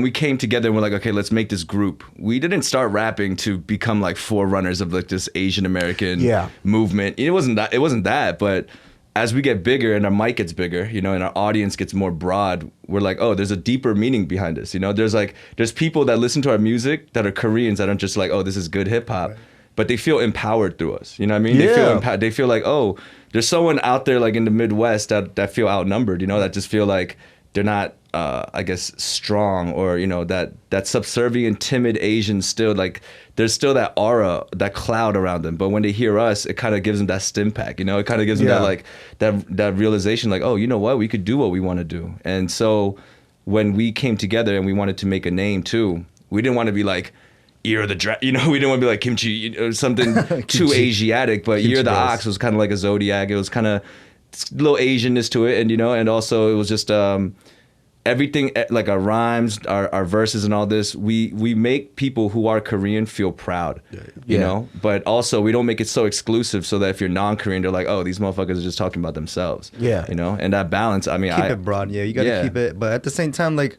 we came together and we're like, okay, let's make this group. We didn't start rapping to become like forerunners of like this Asian American movement. It wasn't that, but as we get bigger and our mic gets bigger, you know, and our audience gets more broad, we're like, oh, there's a deeper meaning behind this. You know, there's people that listen to our music that are Koreans that aren't just like, oh, this is good hip hop. Right. But they feel empowered through us. You know what I mean? Yeah. They feel like, oh, there's someone out there like in the Midwest that feel outnumbered, you know, that just feel like they're not, I guess, strong, or, you know, that subservient, timid Asian still, like, there's still that aura, that cloud around them. But when they hear us, it kind of gives them that stim pack, you know? It kind of gives them that, like, that realization, like, oh, you know what? We could do what we want to do. And so when we came together and we wanted to make a name too, we didn't want to be like, Year of the you know, we didn't want to be like Kimchi or something too Asiatic, but Year of the Ox was kind of like a zodiac. It was kind of a little Asianness to it, and, you know, and also it was just everything, like our rhymes, our verses and all this, we make people who are Korean feel proud, you know, but also we don't make it so exclusive so that if you're non-Korean, they're like, oh, these motherfuckers are just talking about themselves. Yeah. You know, and that balance, I mean, keep it broad. Yeah, you got to keep it. But at the same time, like,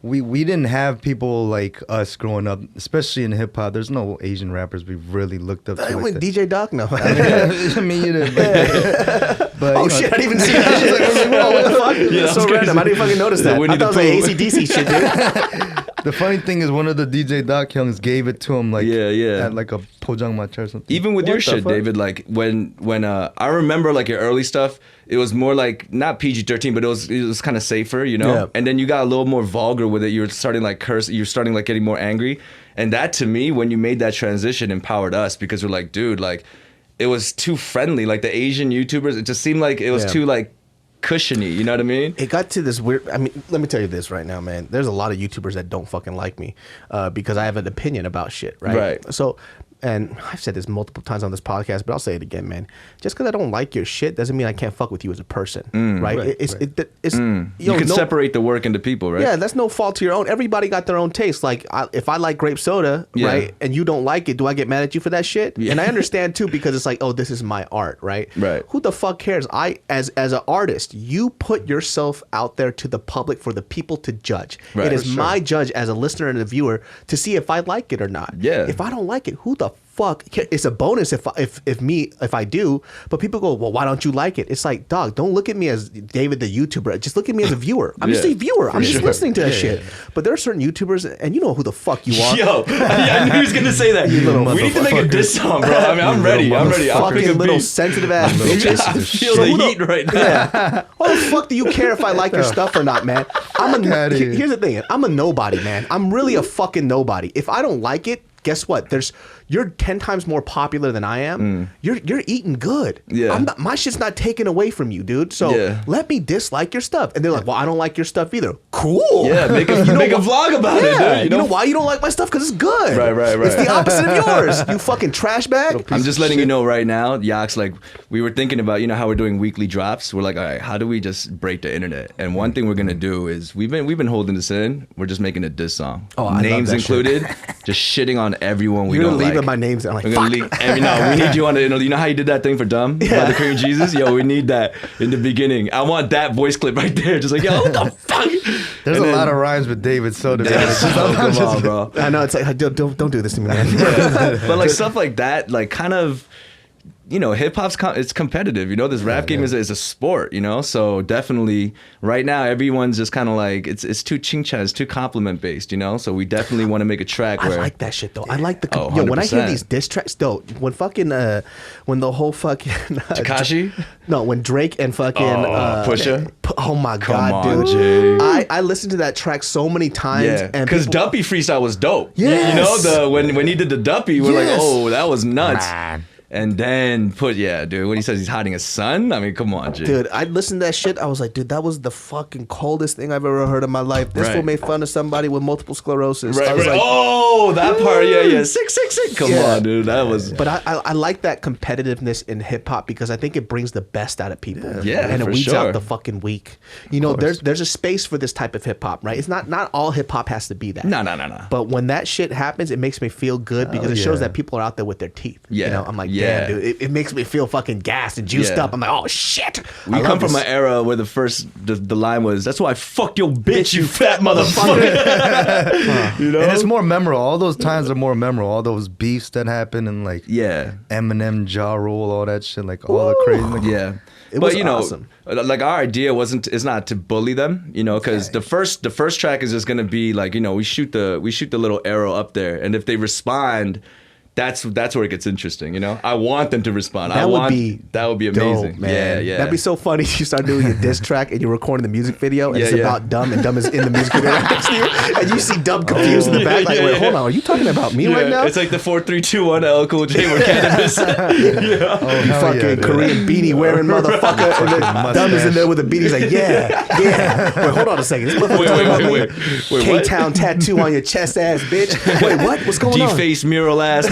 we didn't have people like us growing up, especially in hip hop. There's no Asian rappers we really looked up to. I like went that. DJ Doc now. I mean, you did. But Oh you know, shit! I didn't even see that. I was like, what the fuck? Yeah, That's so that's random. crazy. I didn't fucking notice that. Winnie I thought it was the like Pooh. AC/DC shit, dude. The funny thing is, one of the DJ Doc Youngs gave it to him, like at like a pojangmacha or something. Even with your shit, David, like when I remember like your early stuff, it was more like not PG-13, but it was kind of safer, you know. Yeah. And then you got a little more vulgar with it. You were starting like curse. You're starting like getting more angry. And that to me, when you made that transition, empowered us because we're like, dude, like it was too friendly. Like the Asian YouTubers, it just seemed like it was too like cushiony, you know what I mean? It got to this weird. I mean, let me tell you this right now, man. There's a lot of YouTubers that don't fucking like me because I have an opinion about shit, right? Right. So, and I've said this multiple times on this podcast, but I'll say it again, man. Just because I don't like your shit doesn't mean I can't fuck with you as a person, right? You can separate the work into people, right? Yeah, that's no fault to your own. Everybody got their own taste. Like, if I like grape soda, right, and you don't like it, do I get mad at you for that shit? Yeah. And I understand too because it's like, oh, this is my art, right? Right. Who the fuck cares? As an artist, you put yourself out there to the public for the people to judge. Right. It is my judge as a listener and a viewer to see if I like it or not. Yeah. If I don't like it, who the fuck? It's a bonus if I do, but people go, well, why don't you like it? It's like, dog, don't look at me as David the YouTuber. Just look at me as a viewer. I'm just a viewer. I'm just listening to that shit. But there are certain YouTubers, and you know who the fuck you are. Yo, I knew he was gonna say that. We need to make a diss song, bro. I mean, I'm ready. I'll pick a little beat. sensitive ass bitches. I feel the heat right now. Yeah. Why the fuck do you care if I like your stuff or not, man? Here's the thing. I'm a nobody, man. I'm really a fucking nobody. If I don't like it, guess what? You're 10 times more popular than I am. You're eating good. Yeah. My shit's not taken away from you, dude. So let me dislike your stuff. And they're like, well, I don't like your stuff either. Cool. Yeah, make a vlog about it, dude. You know why you don't like my stuff? Because it's good. Right. It's the opposite of yours. You fucking trash bag. I'm just letting you know right now, YOX, like we were thinking about, you know how we're doing weekly drops? We're like, all right, how do we just break the internet? And one thing we're gonna do is we've been holding this in. We're just making a diss song. Names included. Just shitting on everyone we don't like. You're leaving my names. I'm like, we're gonna leak we need you on it. You know how you did that thing for Dumb about the Korean Jesus? Yo, we need that in the beginning. I want that voice clip right there. Just like, yo, what the fuck? There's a lot of rhymes with David, so to be honest. Come on, bro. I know, it's like, don't do this to me, man. But like stuff like that, like kind of, you know, hip hop's it's competitive. You know, this rap game is a sport. You know, so definitely right now everyone's just kind of like it's too ching-cha, it's too compliment based. You know, so we definitely want to make a track where I like that shit though. I like the when I hear these diss tracks though. When the whole fucking Tekashi, when Drake and fucking Pusha. Oh my god, on, dude! Jay. I listened to that track so many times, and because Dumpy freestyle was dope. Yes. You know when he did the Dumpy, we're like, oh, that was nuts. Man. And then dude, when he says he's hiding his son, I mean, come on, G. Dude, I listened to that shit. I was like, dude, that was the fucking coldest thing I've ever heard in my life. This fool made fun of somebody with multiple sclerosis. Right, I was like, oh, that part, yeah. 666. Come on, dude, that was. But I like that competitiveness in hip hop because I think it brings the best out of people. Yeah, and it for weeds sure. out the fucking weak. You know, there's a space for this type of hip hop, right? It's not all hip hop has to be that. No. But when that shit happens, it makes me feel good because it shows that people are out there with their teeth. Yeah, you know, I'm like, damn, dude, it makes me feel fucking gassed and juiced up. I'm like, oh shit. We come from an era where the line was, "That's why I fucked your bitch, you fat motherfucker." You know, and it's more memorable. All those times are more memorable. All those beefs that happen and like Eminem, Ja Rule, all that shit, like all the crazy. Like, it was awesome. Like our idea is not to bully them, you know, because the first track is just gonna be like, you know, we shoot the little arrow up there, and if they respond, that's where it gets interesting, you know. I want them to respond. That would be amazing, dope, man. Yeah. That'd be so funny if you start doing a diss track and you're recording the music video and it's about Dumb and Dumb is in the music video next to you, and you see Dumb confused in the back, like, wait, hold on, are you talking about me right now? It's like the 4 3 2 1 L Cool J with cannabis. You fucking Korean beanie wearing motherfucker, and then Dumb is in there with a beanie. He's like, yeah. Wait, hold on a second. This motherfucker wait, K-Town tattoo on your chest, ass bitch. Wait, what? What's going on? Deface mural ass.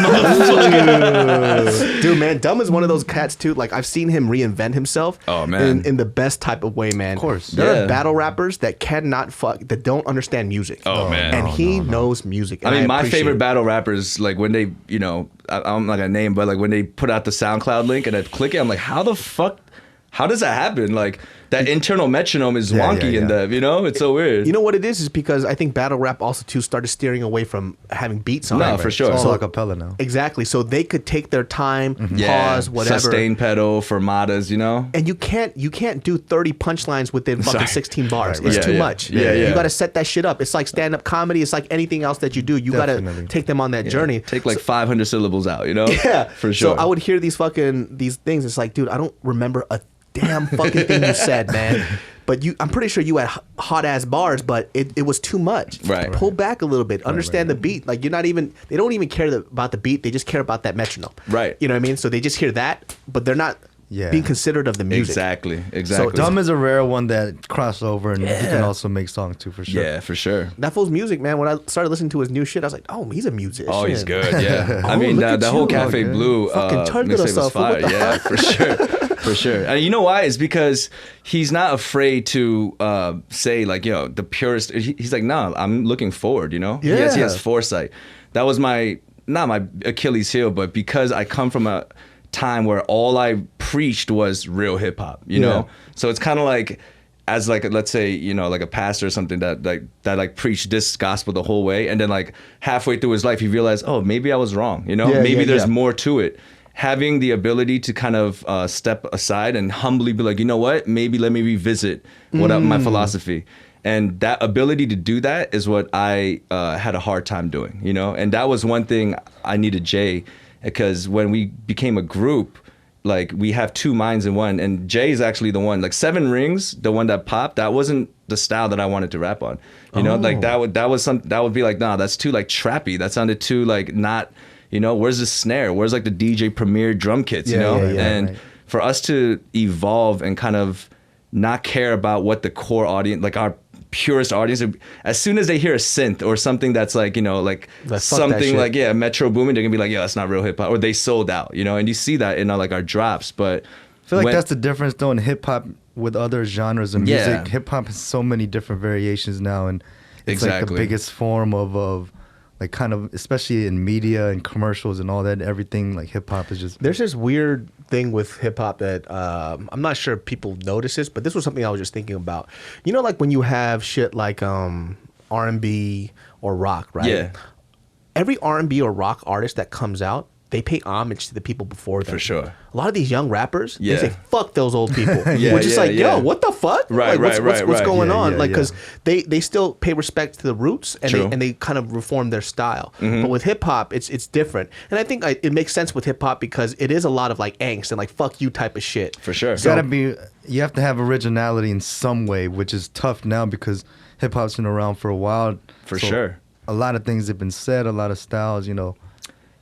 Dude, man, Dumb is one of those cats too. Like, I've seen him reinvent himself. Oh man, in the best type of way, man. Of course, there are battle rappers that that don't understand music. Oh man, and he knows music. I mean, my favorite battle rappers, like when they, you know, I'm not gonna name, but like when they put out the SoundCloud link and I click it, I'm like, how the fuck? How does that happen? Like, that internal metronome is wonky in them, you know? It's so weird. You know what it is because I think battle rap also too started steering away from having beats on it. No, for sure. It's all a cappella now. Exactly. So they could take their time, pause, whatever. Sustain pedal, fermatas, you know? And you can't do 30 punchlines within fucking 16 bars. It's too much. Yeah. You got to set that shit up. It's like stand-up comedy. It's like anything else that you do. You got to take them on that journey. Take like 500 syllables out, you know? Yeah. For sure. So I would hear these things. It's like, dude, I don't remember a damn fucking thing you said, man. But I'm pretty sure you had hot ass bars, but it was too much. Right. Pull back a little bit. Understand the beat. Like they don't even care about the beat. They just care about that metronome. Right. You know what I mean? So they just hear that, but they're not being considerate of the music. Exactly. So Dumb is a rare one that cross over and he can also make songs too, for sure. Yeah, for sure. That fool's music, man. When I started listening to his new shit, I was like, oh, he's a musician. Oh, he's good. Yeah. I Oh, mean, look that at whole you. Cafe Okay. Blue Fucking target mixtape us was up. What fire. the Yeah, for sure. For sure. And you know why? It's because he's not afraid to say like, you know, the purest. He's like, no, I'm looking forward, you know? Yeah. He has foresight. That was not my Achilles heel, but because I come from a time where all I preached was real hip hop, you know? So it's kind of like, as like, let's say, you know, like a pastor or something that preached this gospel the whole way. And then like halfway through his life, he realized, oh, maybe I was wrong, you know? Maybe there's more to it. Having the ability to kind of step aside and humbly be like, you know what, maybe let me revisit my philosophy. And that ability to do that is what I had a hard time doing, you know? And that was one thing I needed Jay, because when we became a group, like we have two minds in one, and Jay is actually the one, like 7 Rings, the one that popped, that wasn't the style that I wanted to rap on. You know, like that would be like, nah, that's too like trappy. That sounded too like not, you know, where's the snare? Where's like the DJ Premier drum kits, you know? And for us to evolve and kind of not care about what the core audience, like our purest audience, as soon as they hear a synth or something that's like, you know, like something like, Metro Boomin, they're gonna be like, yeah, that's not real hip hop, or they sold out, you know? And you see that in like our drops, but I feel like that's the difference though in hip hop with other genres of music. Yeah. Hip hop has so many different variations now, and it's like the biggest form of like kind of, especially in media and commercials and all that, everything like hip hop is just. There's this weird thing with hip hop that I'm not sure if people notice this, but this was something I was just thinking about. You know, like when you have shit like R&B or rock, right? Yeah. Every R&B or rock artist that comes out, they pay homage to the people before them. For sure. A lot of these young rappers, Yeah. they say, fuck those old people. Yeah, We're just yeah, like, yeah. yo, what the fuck? Right, like, right, what's right. going Yeah, on? yeah, Like, yeah. because they still pay respect to the roots, and True. they kind of reform their style. But with hip hop, it's different. And I think it makes sense with hip hop because it is a lot of like angst and like fuck you type of shit. For sure. You have to have originality in some way, which is tough now because hip hop's been around for a while. For So sure. A lot of things have been said, a lot of styles, you know.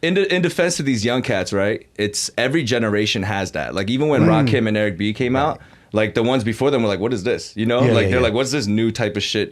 In defense of these young cats, right? It's every generation has that. Like even when Rakim and Eric B came out, like the ones before them were like, what is this? You know? They're like, what's this new type of shit?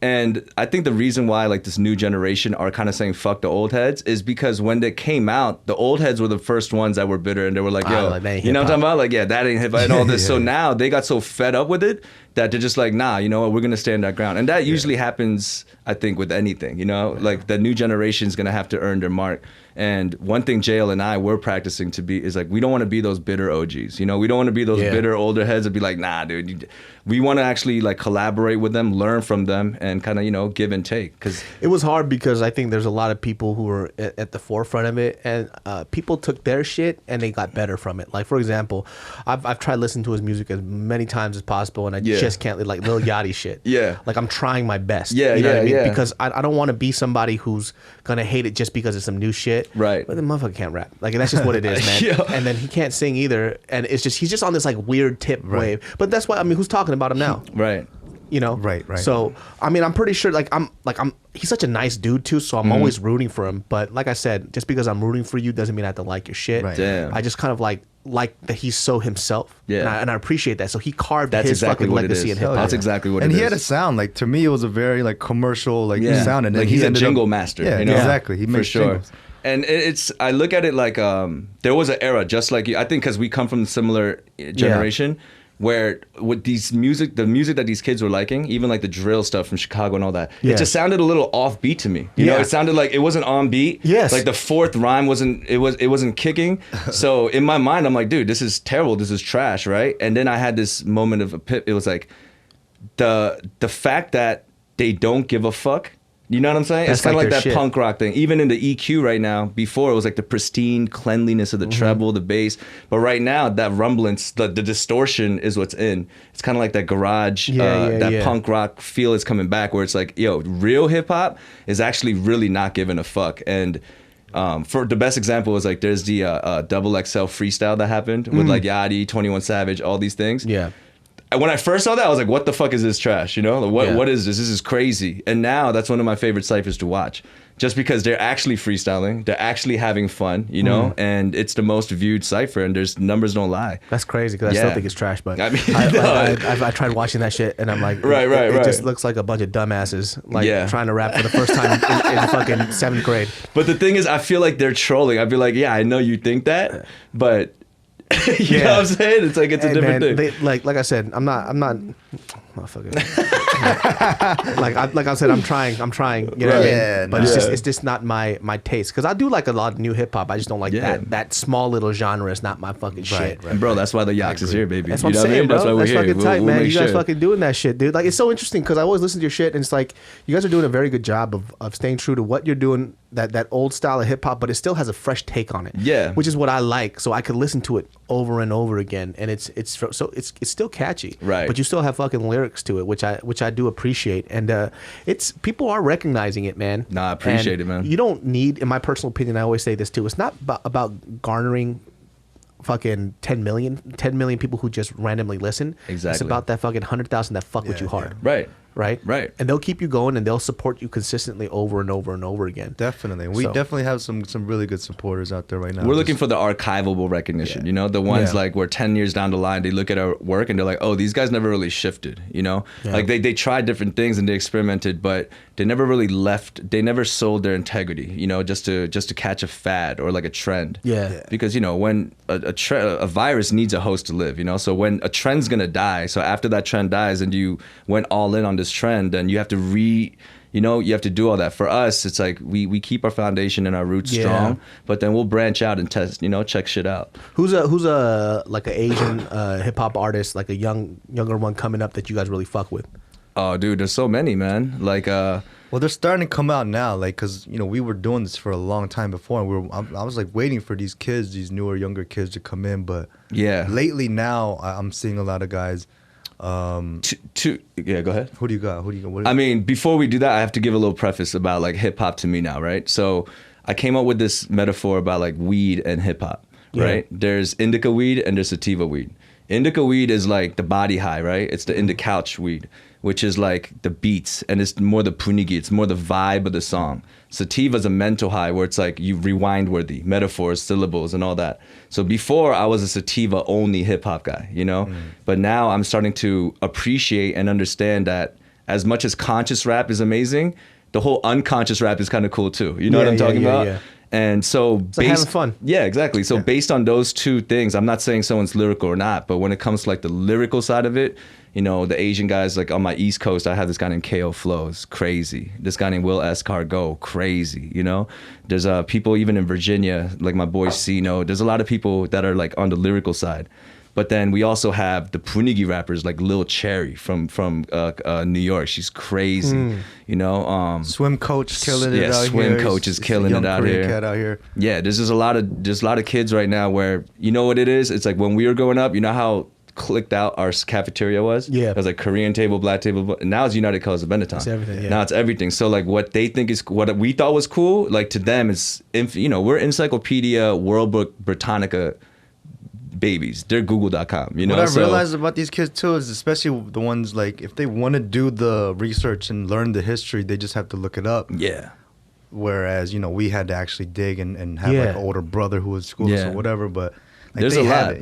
And I think the reason why like this new generation are kind of saying fuck the old heads is because when they came out, the old heads were the first ones that were bitter, and they were like, yo, you know what I'm talking about? Like, yeah, that ain't hip hop and all this. So now they got so fed up with it that they're just like, nah, you know what, we're gonna stand our ground. And that usually happens, I think, with anything, you know? Like the new generation is gonna have to earn their mark. And one thing JL and I were practicing to be is like, we don't want to be those bitter OGs, you know? We don't want to be those bitter older heads that be like, nah, dude. We want to actually like collaborate with them, learn from them, and kind of, you know, give and take. Cause it was hard because I think there's a lot of people who were at the forefront of it, and people took their shit and they got better from it. Like for example, I've tried listening to his music as many times as possible, and I just can't, like Lil Yachty shit. Like I'm trying my best. You know what I mean? Because I don't want to be somebody who's gonna hate it just because it's some new shit. Right. But the motherfucker can't rap. Like that's just what it is, man. And then he can't sing either, and it's just he's just on this like weird tip wave. But that's why, I mean, who's talking about him now? Right. You know? Right. So, I mean, I'm pretty sure, he's such a nice dude too, so I'm always rooting for him. But like I said, just because I'm rooting for you doesn't mean I have to like your shit. Right. Damn. I just kind of like that he's so himself. Yeah. And I appreciate that. So he carved That's his exactly fucking what it legacy is. in hip hop. That's exactly what it is. And he had a sound, like to me it was a very like commercial sound. And like then he's a ended jingle up, master. Yeah, you know? exactly. He makes jingles. And it's, I look at it like there was an era just like you. I think because we come from a similar generation where with the music that these kids were liking, even like the drill stuff from Chicago and all that, it just sounded a little offbeat to me. You know, it sounded like it wasn't on beat. Yes. Like the fourth rhyme wasn't kicking. So in my mind, I'm like, dude, this is terrible. This is trash, right? And then I had this moment of it was like the fact that they don't give a fuck. You know what I'm saying? That's it's kind of like that shit. punk rock thing. Even in the EQ right now, before it was like the pristine cleanliness of the treble, the bass. But right now, that rumblance, the distortion is what's in. It's kind of like that garage, punk rock feel is coming back where it's like, yo, real hip hop is actually really not giving a fuck. And for the best example was like there's the double XL freestyle that happened with like Yachty, 21 Savage, all these things. Yeah. When I first saw that, I was like, what the fuck is this trash? You know, like, what is this? This is crazy. And now that's one of my favorite ciphers to watch. Just because they're actually freestyling, they're actually having fun, you know, and it's the most viewed cipher, and there's numbers don't lie. That's crazy because I still think it's trash, but I mean, I tried watching that shit and I'm like, it just looks like a bunch of dumbasses like trying to rap for the first time in fucking 7th grade. But the thing is, I feel like they're trolling. I'd be like, yeah, I know you think that, but you know what I'm saying? It's like it's a different thing. Like I said, I'm not motherfucker. like I said, I'm trying. You know what I mean? But it's just not my taste. Because I do like a lot of new hip hop. I just don't like that small little genre. Is not my fucking shit. And bro, that's why the YOX is here, baby. That's what I'm saying, bro. That's why we're here. Fucking tight, man. You guys fucking doing that shit, dude. Like it's so interesting because I always listen to your shit and it's like you guys are doing a very good job of staying true to what you're doing. That old style of hip hop, but it still has a fresh take on it. Yeah, which is what I like. So I could listen to it over and over again, and it's still catchy. Right. But you still have fucking lyrics to it, which I do appreciate, and it's people are recognizing it, man. Nah, I appreciate it, man. You don't need, in my personal opinion, I always say this too. It's not about garnering fucking 10 million people who just randomly listen. Exactly. It's about that fucking 100,000 that fuck with you hard. Right. Right. And they'll keep you going and they'll support you consistently over and over and over again. Definitely. We definitely have some really good supporters out there right now. We're looking for the archivable recognition, you know, the ones like where 10 years down the line, they look at our work and they're like, oh, these guys never really shifted, you know, like they tried different things and they experimented, but they never really they never sold their integrity, you know, just to catch a fad or like a trend. Because, you know, when a virus needs a host to live, you know, so when a trend's going to die, so after that trend dies and you went all in on this trend, and you have to you have to do all that. For us, it's like we keep our foundation and our roots strong, but then we'll branch out and test, you know, check shit out. Who's a like an Asian hip hop artist, like a younger one coming up that you guys really fuck with? Oh, dude, there's so many, man. Like, well, they're starting to come out now, like, cause you know we were doing this for a long time before, and I was like waiting for these kids, these newer, younger kids to come in, but lately now I'm seeing a lot of guys. Go ahead. Who do you got? I mean, before we do that, I have to give a little preface about like hip hop to me now, right? So I came up with this metaphor about like weed and hip hop, right? There's indica weed and there's sativa weed. Indica weed is like the body high, right? It's the indica couch weed, which is like the beats, and it's more the punigi, it's more the vibe of the song. Sativa is a mental high where it's like you rewind worthy, metaphors, syllables, and all that. So before I was a sativa only hip hop guy, you know? But now I'm starting to appreciate and understand that as much as conscious rap is amazing, the whole unconscious rap is kind of cool too. You know what I'm talking about? Yeah. And so it's like having fun. Yeah, exactly. So based on those two things, I'm not saying someone's lyrical or not, but when it comes to like the lyrical side of it, you know, the Asian guys, like on my East Coast, I have this guy named KO Flows, crazy. This guy named Will S. Cargo, crazy, you know? There's people even in Virginia, like my boy Cino. There's a lot of people that are like on the lyrical side. But then we also have the punigi rappers like Lil Cherry from New York. She's crazy, you know. Swim Coach killing it out here. Swim Coach is killing it out here. Cat out here. Yeah, there's a lot of kids right now where, you know what it is? It's like when we were growing up, you know how clicked out our cafeteria was? Yeah. It was like Korean table, black table. And now it's United Colors of Benetton. It's everything, yeah. Now it's everything. So like what they think is, what we thought was cool, like to them is, you know, we're Encyclopedia, World Book, Britannica babies. They're Google.com, you know? What I realized about these kids too is especially the ones like, if they want to do the research and learn the history, they just have to look it up. Yeah. Whereas, you know, we had to actually dig and have like an older brother who was school or whatever, but like, there's a lot.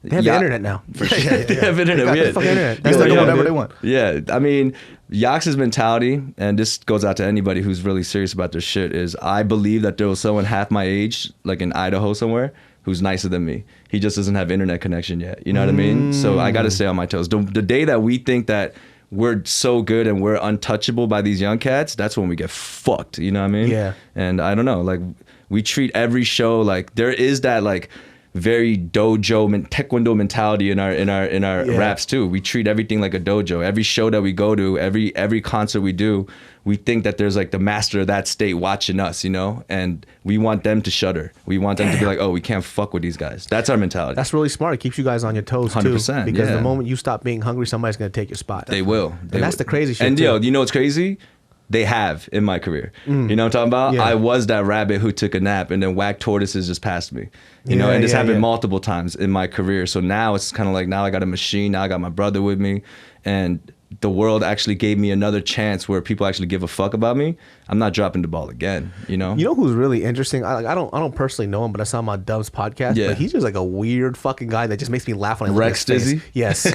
They have the internet now. For sure. They have internet. They got the fucking internet. That's like whatever they want. Yeah. I mean, YOX's mentality, and this goes out to anybody who's really serious about their shit, is I believe that there was someone half my age, like in Idaho somewhere, who's nicer than me. He just doesn't have internet connection yet. You know what I mean? So I got to stay on my toes. The day that we think that we're so good and we're untouchable by these young cats, that's when we get fucked. You know what I mean? Yeah. And I don't know, like we treat every show like there is that like very dojo taekwondo mentality in our raps too. We treat everything like a dojo. Every show that we go to, every concert we do, we think that there's like the master of that state watching us, you know, and we want them to shudder. We want them to be like, oh, we can't fuck with these guys. That's our mentality. That's really smart. It keeps you guys on your toes too. 100%, Because yeah. the moment you stop being hungry, somebody's gonna take your spot. They will. And that's the crazy shit. And too. yo, you know what's crazy? They have in my career. You know what I'm talking about? Yeah. I was that rabbit who took a nap and then whacked tortoises just passed me. You know, and this happened multiple times in my career. So now it's kind of like, now I got a machine. Now I got my brother with me. And the world actually gave me another chance where people actually give a fuck about me. I'm not dropping the ball again, you know? You know who's really interesting? I don't personally know him, but I saw him on Dub's podcast. Yeah. But he's just like a weird fucking guy that just makes me laugh when I look Rex at his face. Dizzy? Yes.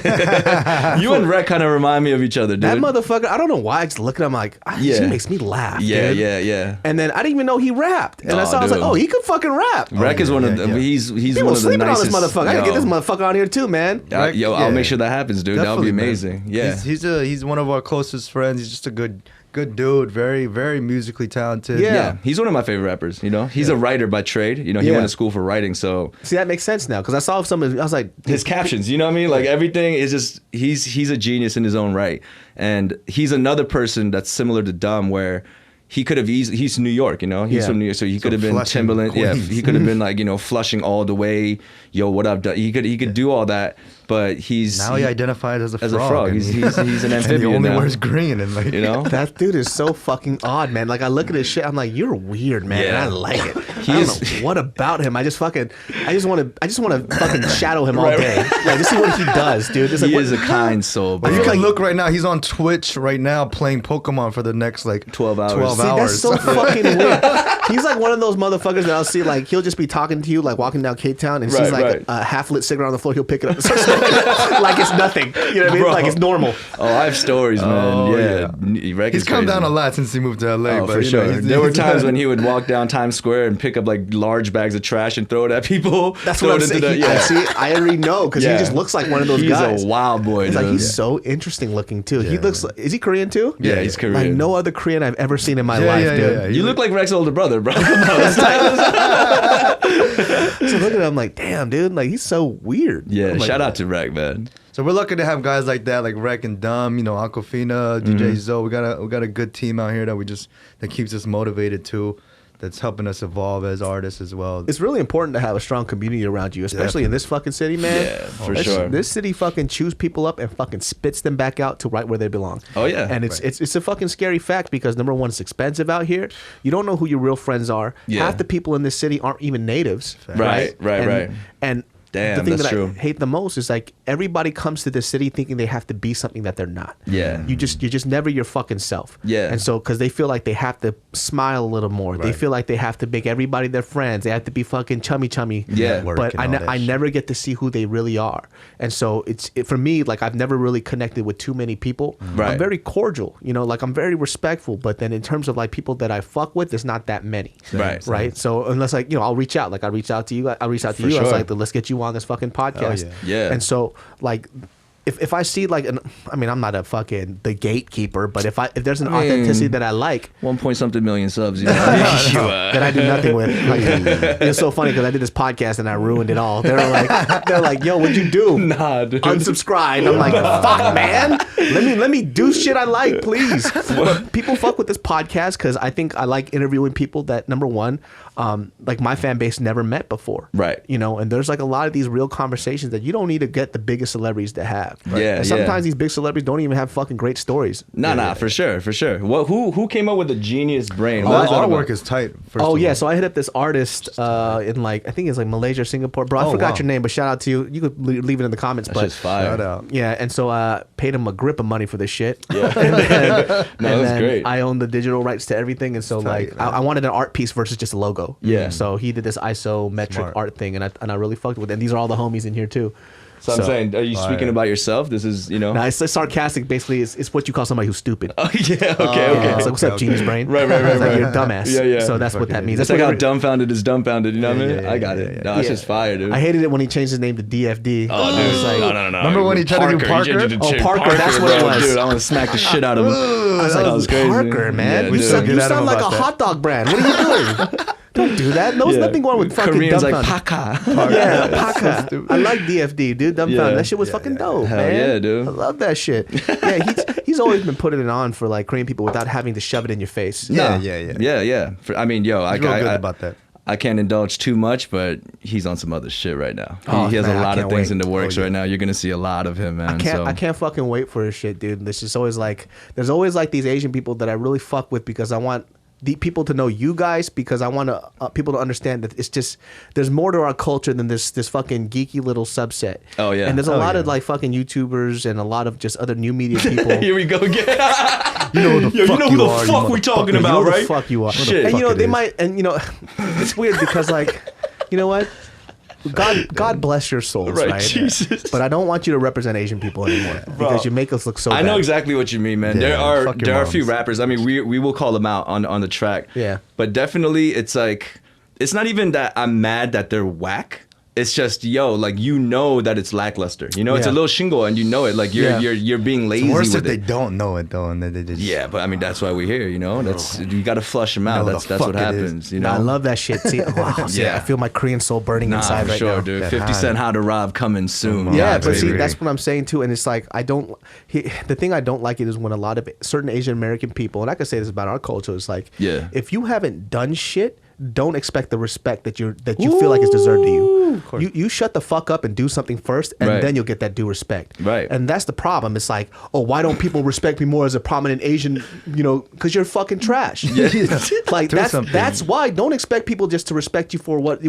You and Rec kind of remind me of each other, dude. That motherfucker, I don't know why, I just look at him like, he makes me laugh. Yeah, dude. yeah. And then I didn't even know he rapped. And I Oh, saw, I was like, dude. oh, he could fucking rap. Rec is one of the, he's People one of the sleeping nicest. on this motherfucker. I gotta get this motherfucker on here too, man. I'll make sure that happens, dude. That would be Definitely, man. amazing. Yeah. He's one of our closest friends. He's just a good dude. Very, very musically talented. Yeah. He's one of my favorite rappers. You know, he's a writer by trade. You know, he went to school for writing, so See, that makes sense now because I saw some. I was like, his captions. You know what I mean? Like everything is just he's a genius in his own right, and he's another person that's similar to Dumb where. He could have easily, he's New York, you know? He's from New York, so he could have been Flushing, Timberland. Yeah, Queens. he could have been like, you know, Flushing all the way. Yo, what up? He could do all that, but Now he identified as a frog. as a frog. and He's an and amphibian he only now. wears green and like You know? that dude is so fucking odd, man. Like I look at his shit, I'm like, you're weird, man. And Yeah. I like it. I don't know what about him. I just want to fucking shadow him all Right. day. Like just see what he does, dude. Just like, He what- is a kind soul, bro. You can look right now. He's on Twitch right now playing Pokemon for the next like 12 hours. 12 See, that's hours. so fucking weird. He's like one of those motherfuckers that I'll see, like, he'll just be talking to you, like, walking down Cape Town, and sees, like, right. a half-lit cigarette on the floor, he'll pick it up and start smoking. Like it's nothing. You know what I mean? Bro. Like it's normal. Oh, I have stories, man. Oh, yeah. Rec He's is come down crazy. a lot since he moved to LA. Oh, but for you know, sure. he's- There were he's- times when he would walk down Times Square and pick up like large bags of trash and throw it at people. That's throw what I'm it into saying. the- I see. I already know because he just looks like one of those he's guys. He's a wild boy. It's like dude. he's so interesting looking too. He looks. Like, is he Korean too? Yeah, he's Korean. Like no other Korean I've ever seen in my Yeah, life, yeah, dude. yeah. You look like Rex's older brother, bro. So look at him, like, damn, dude. Like he's so weird. Yeah, I'm like, shout out to Rec, man. So we're lucky to have guys like that, like Rec and Dumb, you know, Aquafina, DJ Zoe. We got a good team out here that keeps us motivated too. That's helping us evolve as artists as well. It's really important to have a strong community around you, especially in this fucking city, man. Yeah, for sure. This city fucking chews people up and fucking spits them back out to right where they belong. Oh, yeah. And it's a fucking scary fact because number one, it's expensive out here. You don't know who your real friends are. Yeah. Half the people in this city aren't even natives. Right. And Damn, the thing that's that true. I hate the most is like everybody comes to this city thinking they have to be something that they're not. Yeah. You're just never your fucking self. Yeah. And so because they feel like they have to smile a little more. They feel like they have to make everybody their friends. They have to be fucking chummy. Yeah. But and all that I shit. never get to see who they really are. And so for me, like I've never really connected with too many people. Right. I'm very cordial, you know, like I'm very respectful. But then in terms of like people that I fuck with, there's not that many. Right. Right. So unless like, you know, I'll reach out. Like I reach out to you. I reach out to For you. I was sure. like, let's get you on this fucking podcast. Yeah. And so like if I see like I mean I'm not a fucking the gatekeeper, but if there's an I mean, authenticity that I like 1-something million subs. You know? that I do nothing with. Like, it's so funny because I did this podcast and I ruined it all. They're like, yo, what'd you do? Nah, dude. Unsubscribe. I'm like, fuck, man. Let me do shit I like, please. But people fuck with this podcast because I think I like interviewing people that number one, like my fan base never met before. Right. You know, and there's like a lot of these real conversations that you don't need to get the biggest celebrities to have. Yeah, And sometimes yeah. these big celebrities don't even have fucking great stories. Nah, for sure. Well, who came up with the genius brain? All What that was that artwork about? is tight. First Oh of yeah, all. so I hit up this artist in like I think it's like Malaysia or Singapore. Bro, I Oh, forgot wow. your name, but shout out to you. You could leave it in the comments. That But shit's fire. Shout out. yeah, and so I paid him a grip of money for this shit. Yeah. and then, No, that's great. I own the digital rights to everything, and so tight, like man. I wanted an art piece versus just a logo. Yeah. So he did this isometric Smart. art thing, and I really fucked with it. And these are all the homies in here too. So I'm saying, are you speaking about yourself? This is, you know. Nah, it's sarcastic. Basically, it's what you call somebody who's stupid. Oh yeah. Okay. It's like, what's up, Genius Brain? Right. It's like, you're a dumbass. Yeah. So that's what that means. It's That's like what how dumbfounded is dumbfounded. You know what I mean? I got it. Yeah. No, it's just fire, dude. I hated it when he changed his name to DFD. Oh, dude. It's like, No. Remember when he tried to do Parker? Parker, that's what it was. Dude, I want to smack the shit out of him. I was like, that was crazy. Parker, man. Yeah, you dude. sound, Get you at him sound like a about that. hot dog brand. What are you doing? Don't do that. There's nothing going with fucking Koreans like dumbfounded. Paka. Yeah, Paka. I like DFD, dude. Dumbfounded. Yeah. That shit was fucking dope, Hell man. yeah, dude. I love that shit. Yeah, he's always been putting it on for like Korean people without having to shove it in your face. Yeah. I mean, yo, He's real good about that. I can't indulge too much, but he's on some other shit right now. Oh, He has man, a I lot of can't things wait. in the works right now. You're gonna see a lot of him, man. I can't fucking wait for his shit, dude. There's just always like, there's always like these Asian people that I really fuck with because I want the people to know you guys, because I want to people to understand that it's just, there's more to our culture than this fucking geeky little subset. Oh, yeah. And there's a lot yeah. of like fucking YouTubers and a lot of just other new media people. Here we go again. You know who the fuck you are, you we talking You know about, who right? the fuck you are. Shit. And you know fuck it they is. might, and you know, it's weird because like, you know what? God bless your souls, Right, right? Jesus. But I don't want you to represent Asian people anymore because you make us look so I bad. know exactly what you mean, man. Yeah, fuck your there are a few moms. rappers. I mean, we will call them out on the track. Yeah. But definitely, it's like, it's not even that I'm mad that they're whack. It's just, yo, like, you know that it's lackluster. You know, it's a Yeah. little shingle, and you know it. Like, you're being lazy It's worse if with they it. don't know it though, and they just Yeah, but I mean, that's why we're here. You know, that's you got to flush them out. know That's the what fuck it is. happens. You know, I love that shit. See, wow, see, Yeah. I feel my Korean soul burning Nah, inside for right sure, now. dude. That 50 high. Cent, How to Rob coming soon. Come on, Yeah, Yeah, but see, baby. that's what I'm saying too. And it's like the thing I don't like it is when a lot of certain Asian American people, and I can say this about our culture, is like, Yeah. if you haven't done shit, don't expect the respect that you feel like is deserved to you. You shut the fuck up and do something first, and Right. then you'll get that due respect. Right. And that's the problem. It's like, oh, why don't people respect me more as a prominent Asian? You know, because you're fucking trash. Like Do something. that's why. Don't expect people just to respect you for what.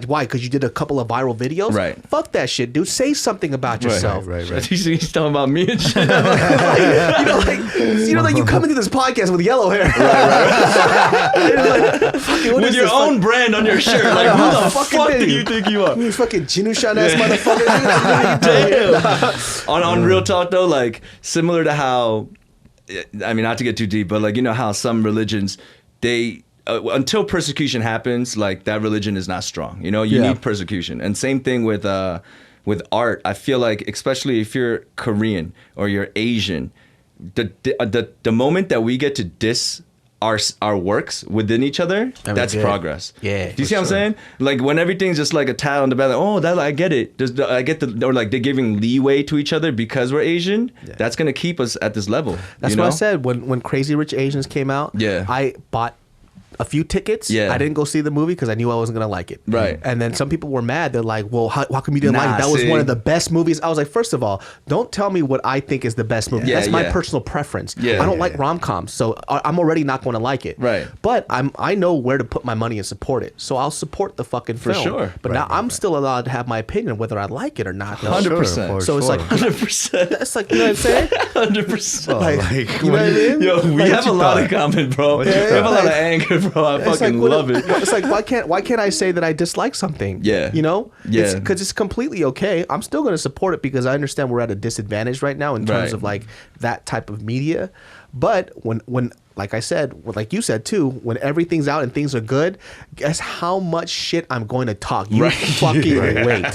Why? Because you did a couple of viral videos. Right. Fuck that shit, dude. Say something about yourself. right. He's talking about me and shit. Like you come into this podcast with yellow hair. With your own brand on your shirt. Like, who the fucking fuck dare do you? you think you are? You fucking Jinushan ass motherfucker. Damn. on real talk though, like, similar to how, I mean, not to get too deep, but like, you know how some religions, they until persecution happens, like, that religion is not strong. You know, you need persecution. And same thing with art. I feel like, especially if you're Korean or you're Asian, the moment that we get to diss our works within each other, that's good. progress. Yeah, Do you see what I'm saying? Like, when everything's just like a pat on the back, like, oh, that I get it. I get or like they're giving leeway to each other because we're Asian. That's gonna keep us at this level. That's you what know? I said when Crazy Rich Asians came out. Yeah. I bought a few tickets. Yeah. I didn't go see the movie because I knew I wasn't gonna like it. Right. And then some people were mad. They're like, "Well, how come you didn't like it? That was see. one of the best movies." I was like, first of all, don't tell me what I think is the best movie. Yeah, That's my yeah. personal preference. Yeah. I don't Yeah, like rom-coms, so I'm already not going to like it. Right. But I know where to put my money and support it, so I'll support the fucking For film. sure. But now I'm still allowed to have my opinion whether I like it or not. though. 100%. So it's like 100%. it's like, you know what I'm saying? 100%. Like, like, you know what I mean? Yo, we Like, have a lot in common, bro. We have a lot of anger, bro. I It's fucking like, love it. It's like, why can't I say that I dislike something? Yeah. You know? Yeah. Because it's completely okay. I'm still going to support it because I understand we're at a disadvantage right now in terms Right. of like that type of media. But when like I said, like you said too, when everything's out and things are good, guess how much shit I'm going to talk. You fucking wait.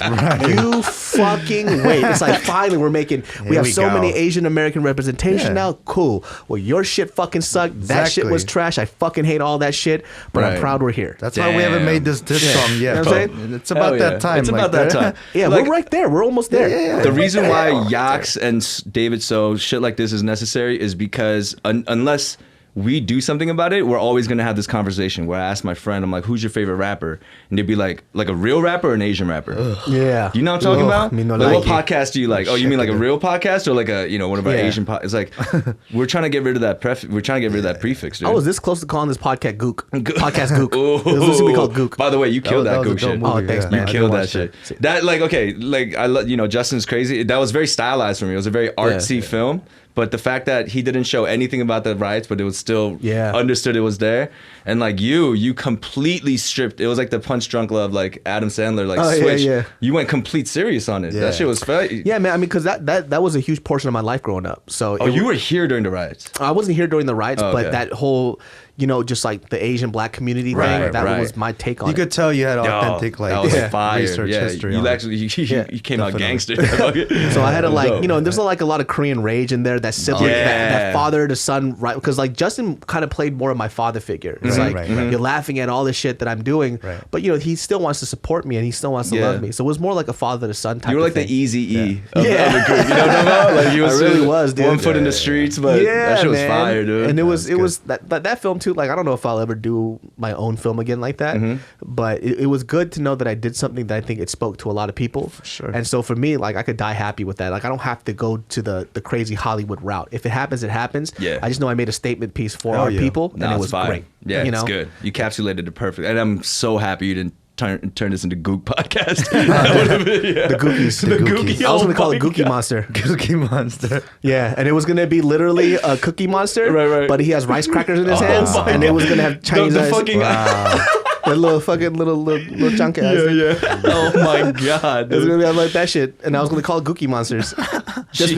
You fucking wait. It's like finally we have we so go. many Asian American representation Yeah. now. Cool. Well, your shit fucking sucked. That shit was Exactly. trash. I fucking hate all that shit. But I'm Right. proud we're here. That's why we haven't made this song yet. You know what I'm bro. saying? It's about Hell yeah. that time. It's like about that time. Yeah, Like, we're right there. We're almost there. Yeah. The reason why YOX and David So shit like this is necessary is because unless we do something about it, we're always gonna have this conversation where I ask my friend, I'm like, who's your favorite rapper? And they'd be like a real rapper or an Asian rapper? Yeah. You know what I'm talking about? Me no Like, what like it. podcast do you like? Oh, you mean like a real podcast or like a, you know, one of our Yeah. Asian podcasts? It's like, we're trying to get rid of that we're trying to get rid of that prefix, dude. I was this close to calling this podcast Gook. Podcast Gook. It was supposed to be called Gook. By the way, you killed that, was a Gook dope shit. movie, Oh, thanks, yeah. man. You I killed did that watch shit. it. That, like, okay, like, you know, Justin's crazy. That was very stylized for me. It was a very artsy film. But the fact that he didn't show anything about the riots, but it was still understood it was there. And like you completely stripped. It was like the Punch Drunk Love, like Adam Sandler, like switch. Yeah. You went complete serious on it. Yeah. That shit was fun. Yeah, man. I mean, because that was a huge portion of my life growing up. So you were here during the riots. I wasn't here during the riots, but that whole, you know, just like the Asian black community thing. That was my take on it. You could tell you had authentic like research history. You actually you came out gangster. So I had to like, you know, and there's like a lot of Korean rage in there. That sibling, that father to son, right? Because like Justin kind of played more of my father figure. It's you're laughing at all the shit that I'm doing, but you know he still wants to support me and he still wants to love me. So it was more like a father to son type. You were like the Eazy-E of the group. You know what I'm talking about? Like he was, I really was, dude. 1 foot in the streets, but that shit was fire, dude. And it was that film too. Like I don't know if I'll ever do my own film again like that, but it was good to know that I did something that I think it spoke to a lot of people. For sure. And so for me, like I could die happy with that. Like I don't have to go to the crazy Hollywood route. If it happens, it happens. Yeah. I just know I made a statement piece for our people, and it was great. Yeah, it's good. You encapsulated it perfect, and I'm so happy you didn't turn this into Gook podcast. The Gookies. The Gookie. I was going to call it Gookie Monster. Gookie Monster. Yeah, and it was going to be literally a Cookie Monster, but he has rice crackers in his hands, and it was going to have Chinese eyes. Fucking the little fucking little chunk ass. Yeah. Oh my god. It was going to be like that shit, and I was going to call it Gookie Monsters. Did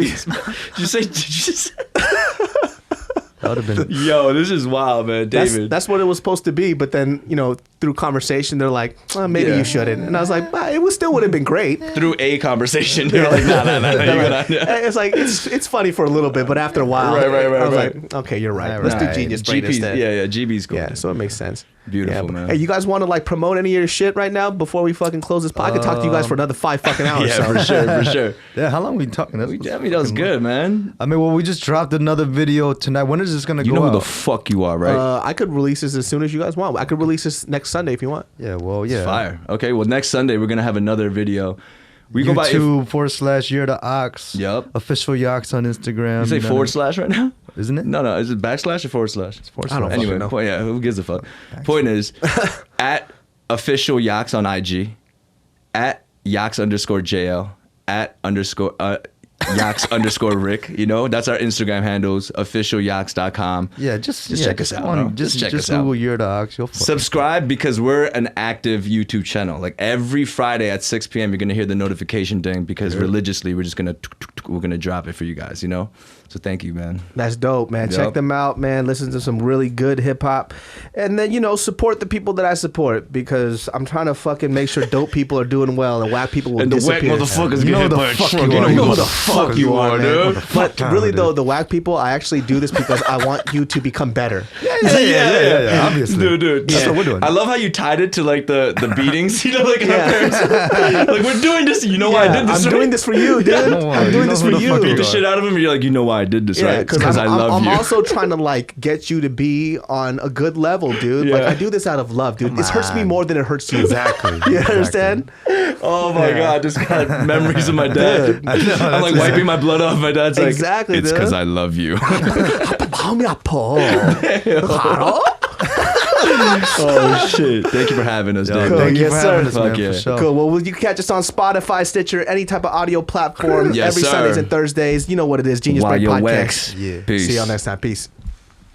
you say That would have been. Yo, this is wild, man, David. That's what it was supposed to be, but then you know, through conversation, they're like, maybe you shouldn't, and I was like, it still would have been great. Through a conversation, they're like, nah. It's like it's funny for a little bit, but after a while, I was like, okay, you're right. Let's do Genius Brain instead. Yeah, GB's cool. Yeah, so it makes sense. Beautiful, man. Hey, you guys want to like promote any of your shit right now before we fucking close this podcast? Talk to you guys for another 5 fucking hours. Yeah, for sure. Yeah, how long are we talking? That was good, man. I mean, well, we just dropped another video tonight. When is this gonna go out? You know who the fuck you are, right? I could release this as soon as you guys want. I could release this next Sunday if you want. Yeah, well, yeah. It's fire. Okay, well, next Sunday we're gonna have another video. We go by YouTube/YOX. Yep. Official YOX on Instagram. You say / right now? Isn't it? No. Is it backslash or /? It's /. I don't anyway, know. Who gives a fuck? Point is, at official YOX on IG, at YOX_JL, at _YOX _Rick. You know, that's our Instagram handles. OfficialYOX.com. Yeah, just check us out. Just check us Google out. YOX. Subscribe because we're an active YouTube channel. Like every Friday at 6 p.m. you're gonna hear the notification ding because religiously we're gonna drop it for you guys. You know. So thank you, man. That's dope, man. Yep. Check them out, man. Listen to some really good hip hop, and then support the people that I support because I'm trying to fucking make sure dope people are doing well and whack people will disappear. And the whack motherfuckers get hit by a truck. You know who the fuck you are, dude. But really though, the whack people, I actually do this because I want you to become better. Yeah. Obviously, dude. That's what we're doing. I love how you tied it to like the beatings. You know, like our parents. Like we're doing this. You know why I did this? I'm doing this for you, dude. I'm doing this for you. Beat the shit out of him. And you're like, you know why I did this, right? Because I love you. I'm also trying to like get you to be on a good level, dude. Like I do this out of love, dude. It hurts me more than it hurts you. Exactly. You understand? Oh my god, just got memories of my dad. I'm like wiping my blood off. My dad's like, exactly. It's because I love you. Oh shit! Thank you for having us, Dave. Cool. Thank you for having us, man. Yeah. For sure. Cool. Well, you can catch us on Spotify, Stitcher, any type of audio platform every Sundays and Thursdays. You know what it is, Genius Brain Podcast. Yeah. Peace. See y'all next time. Peace.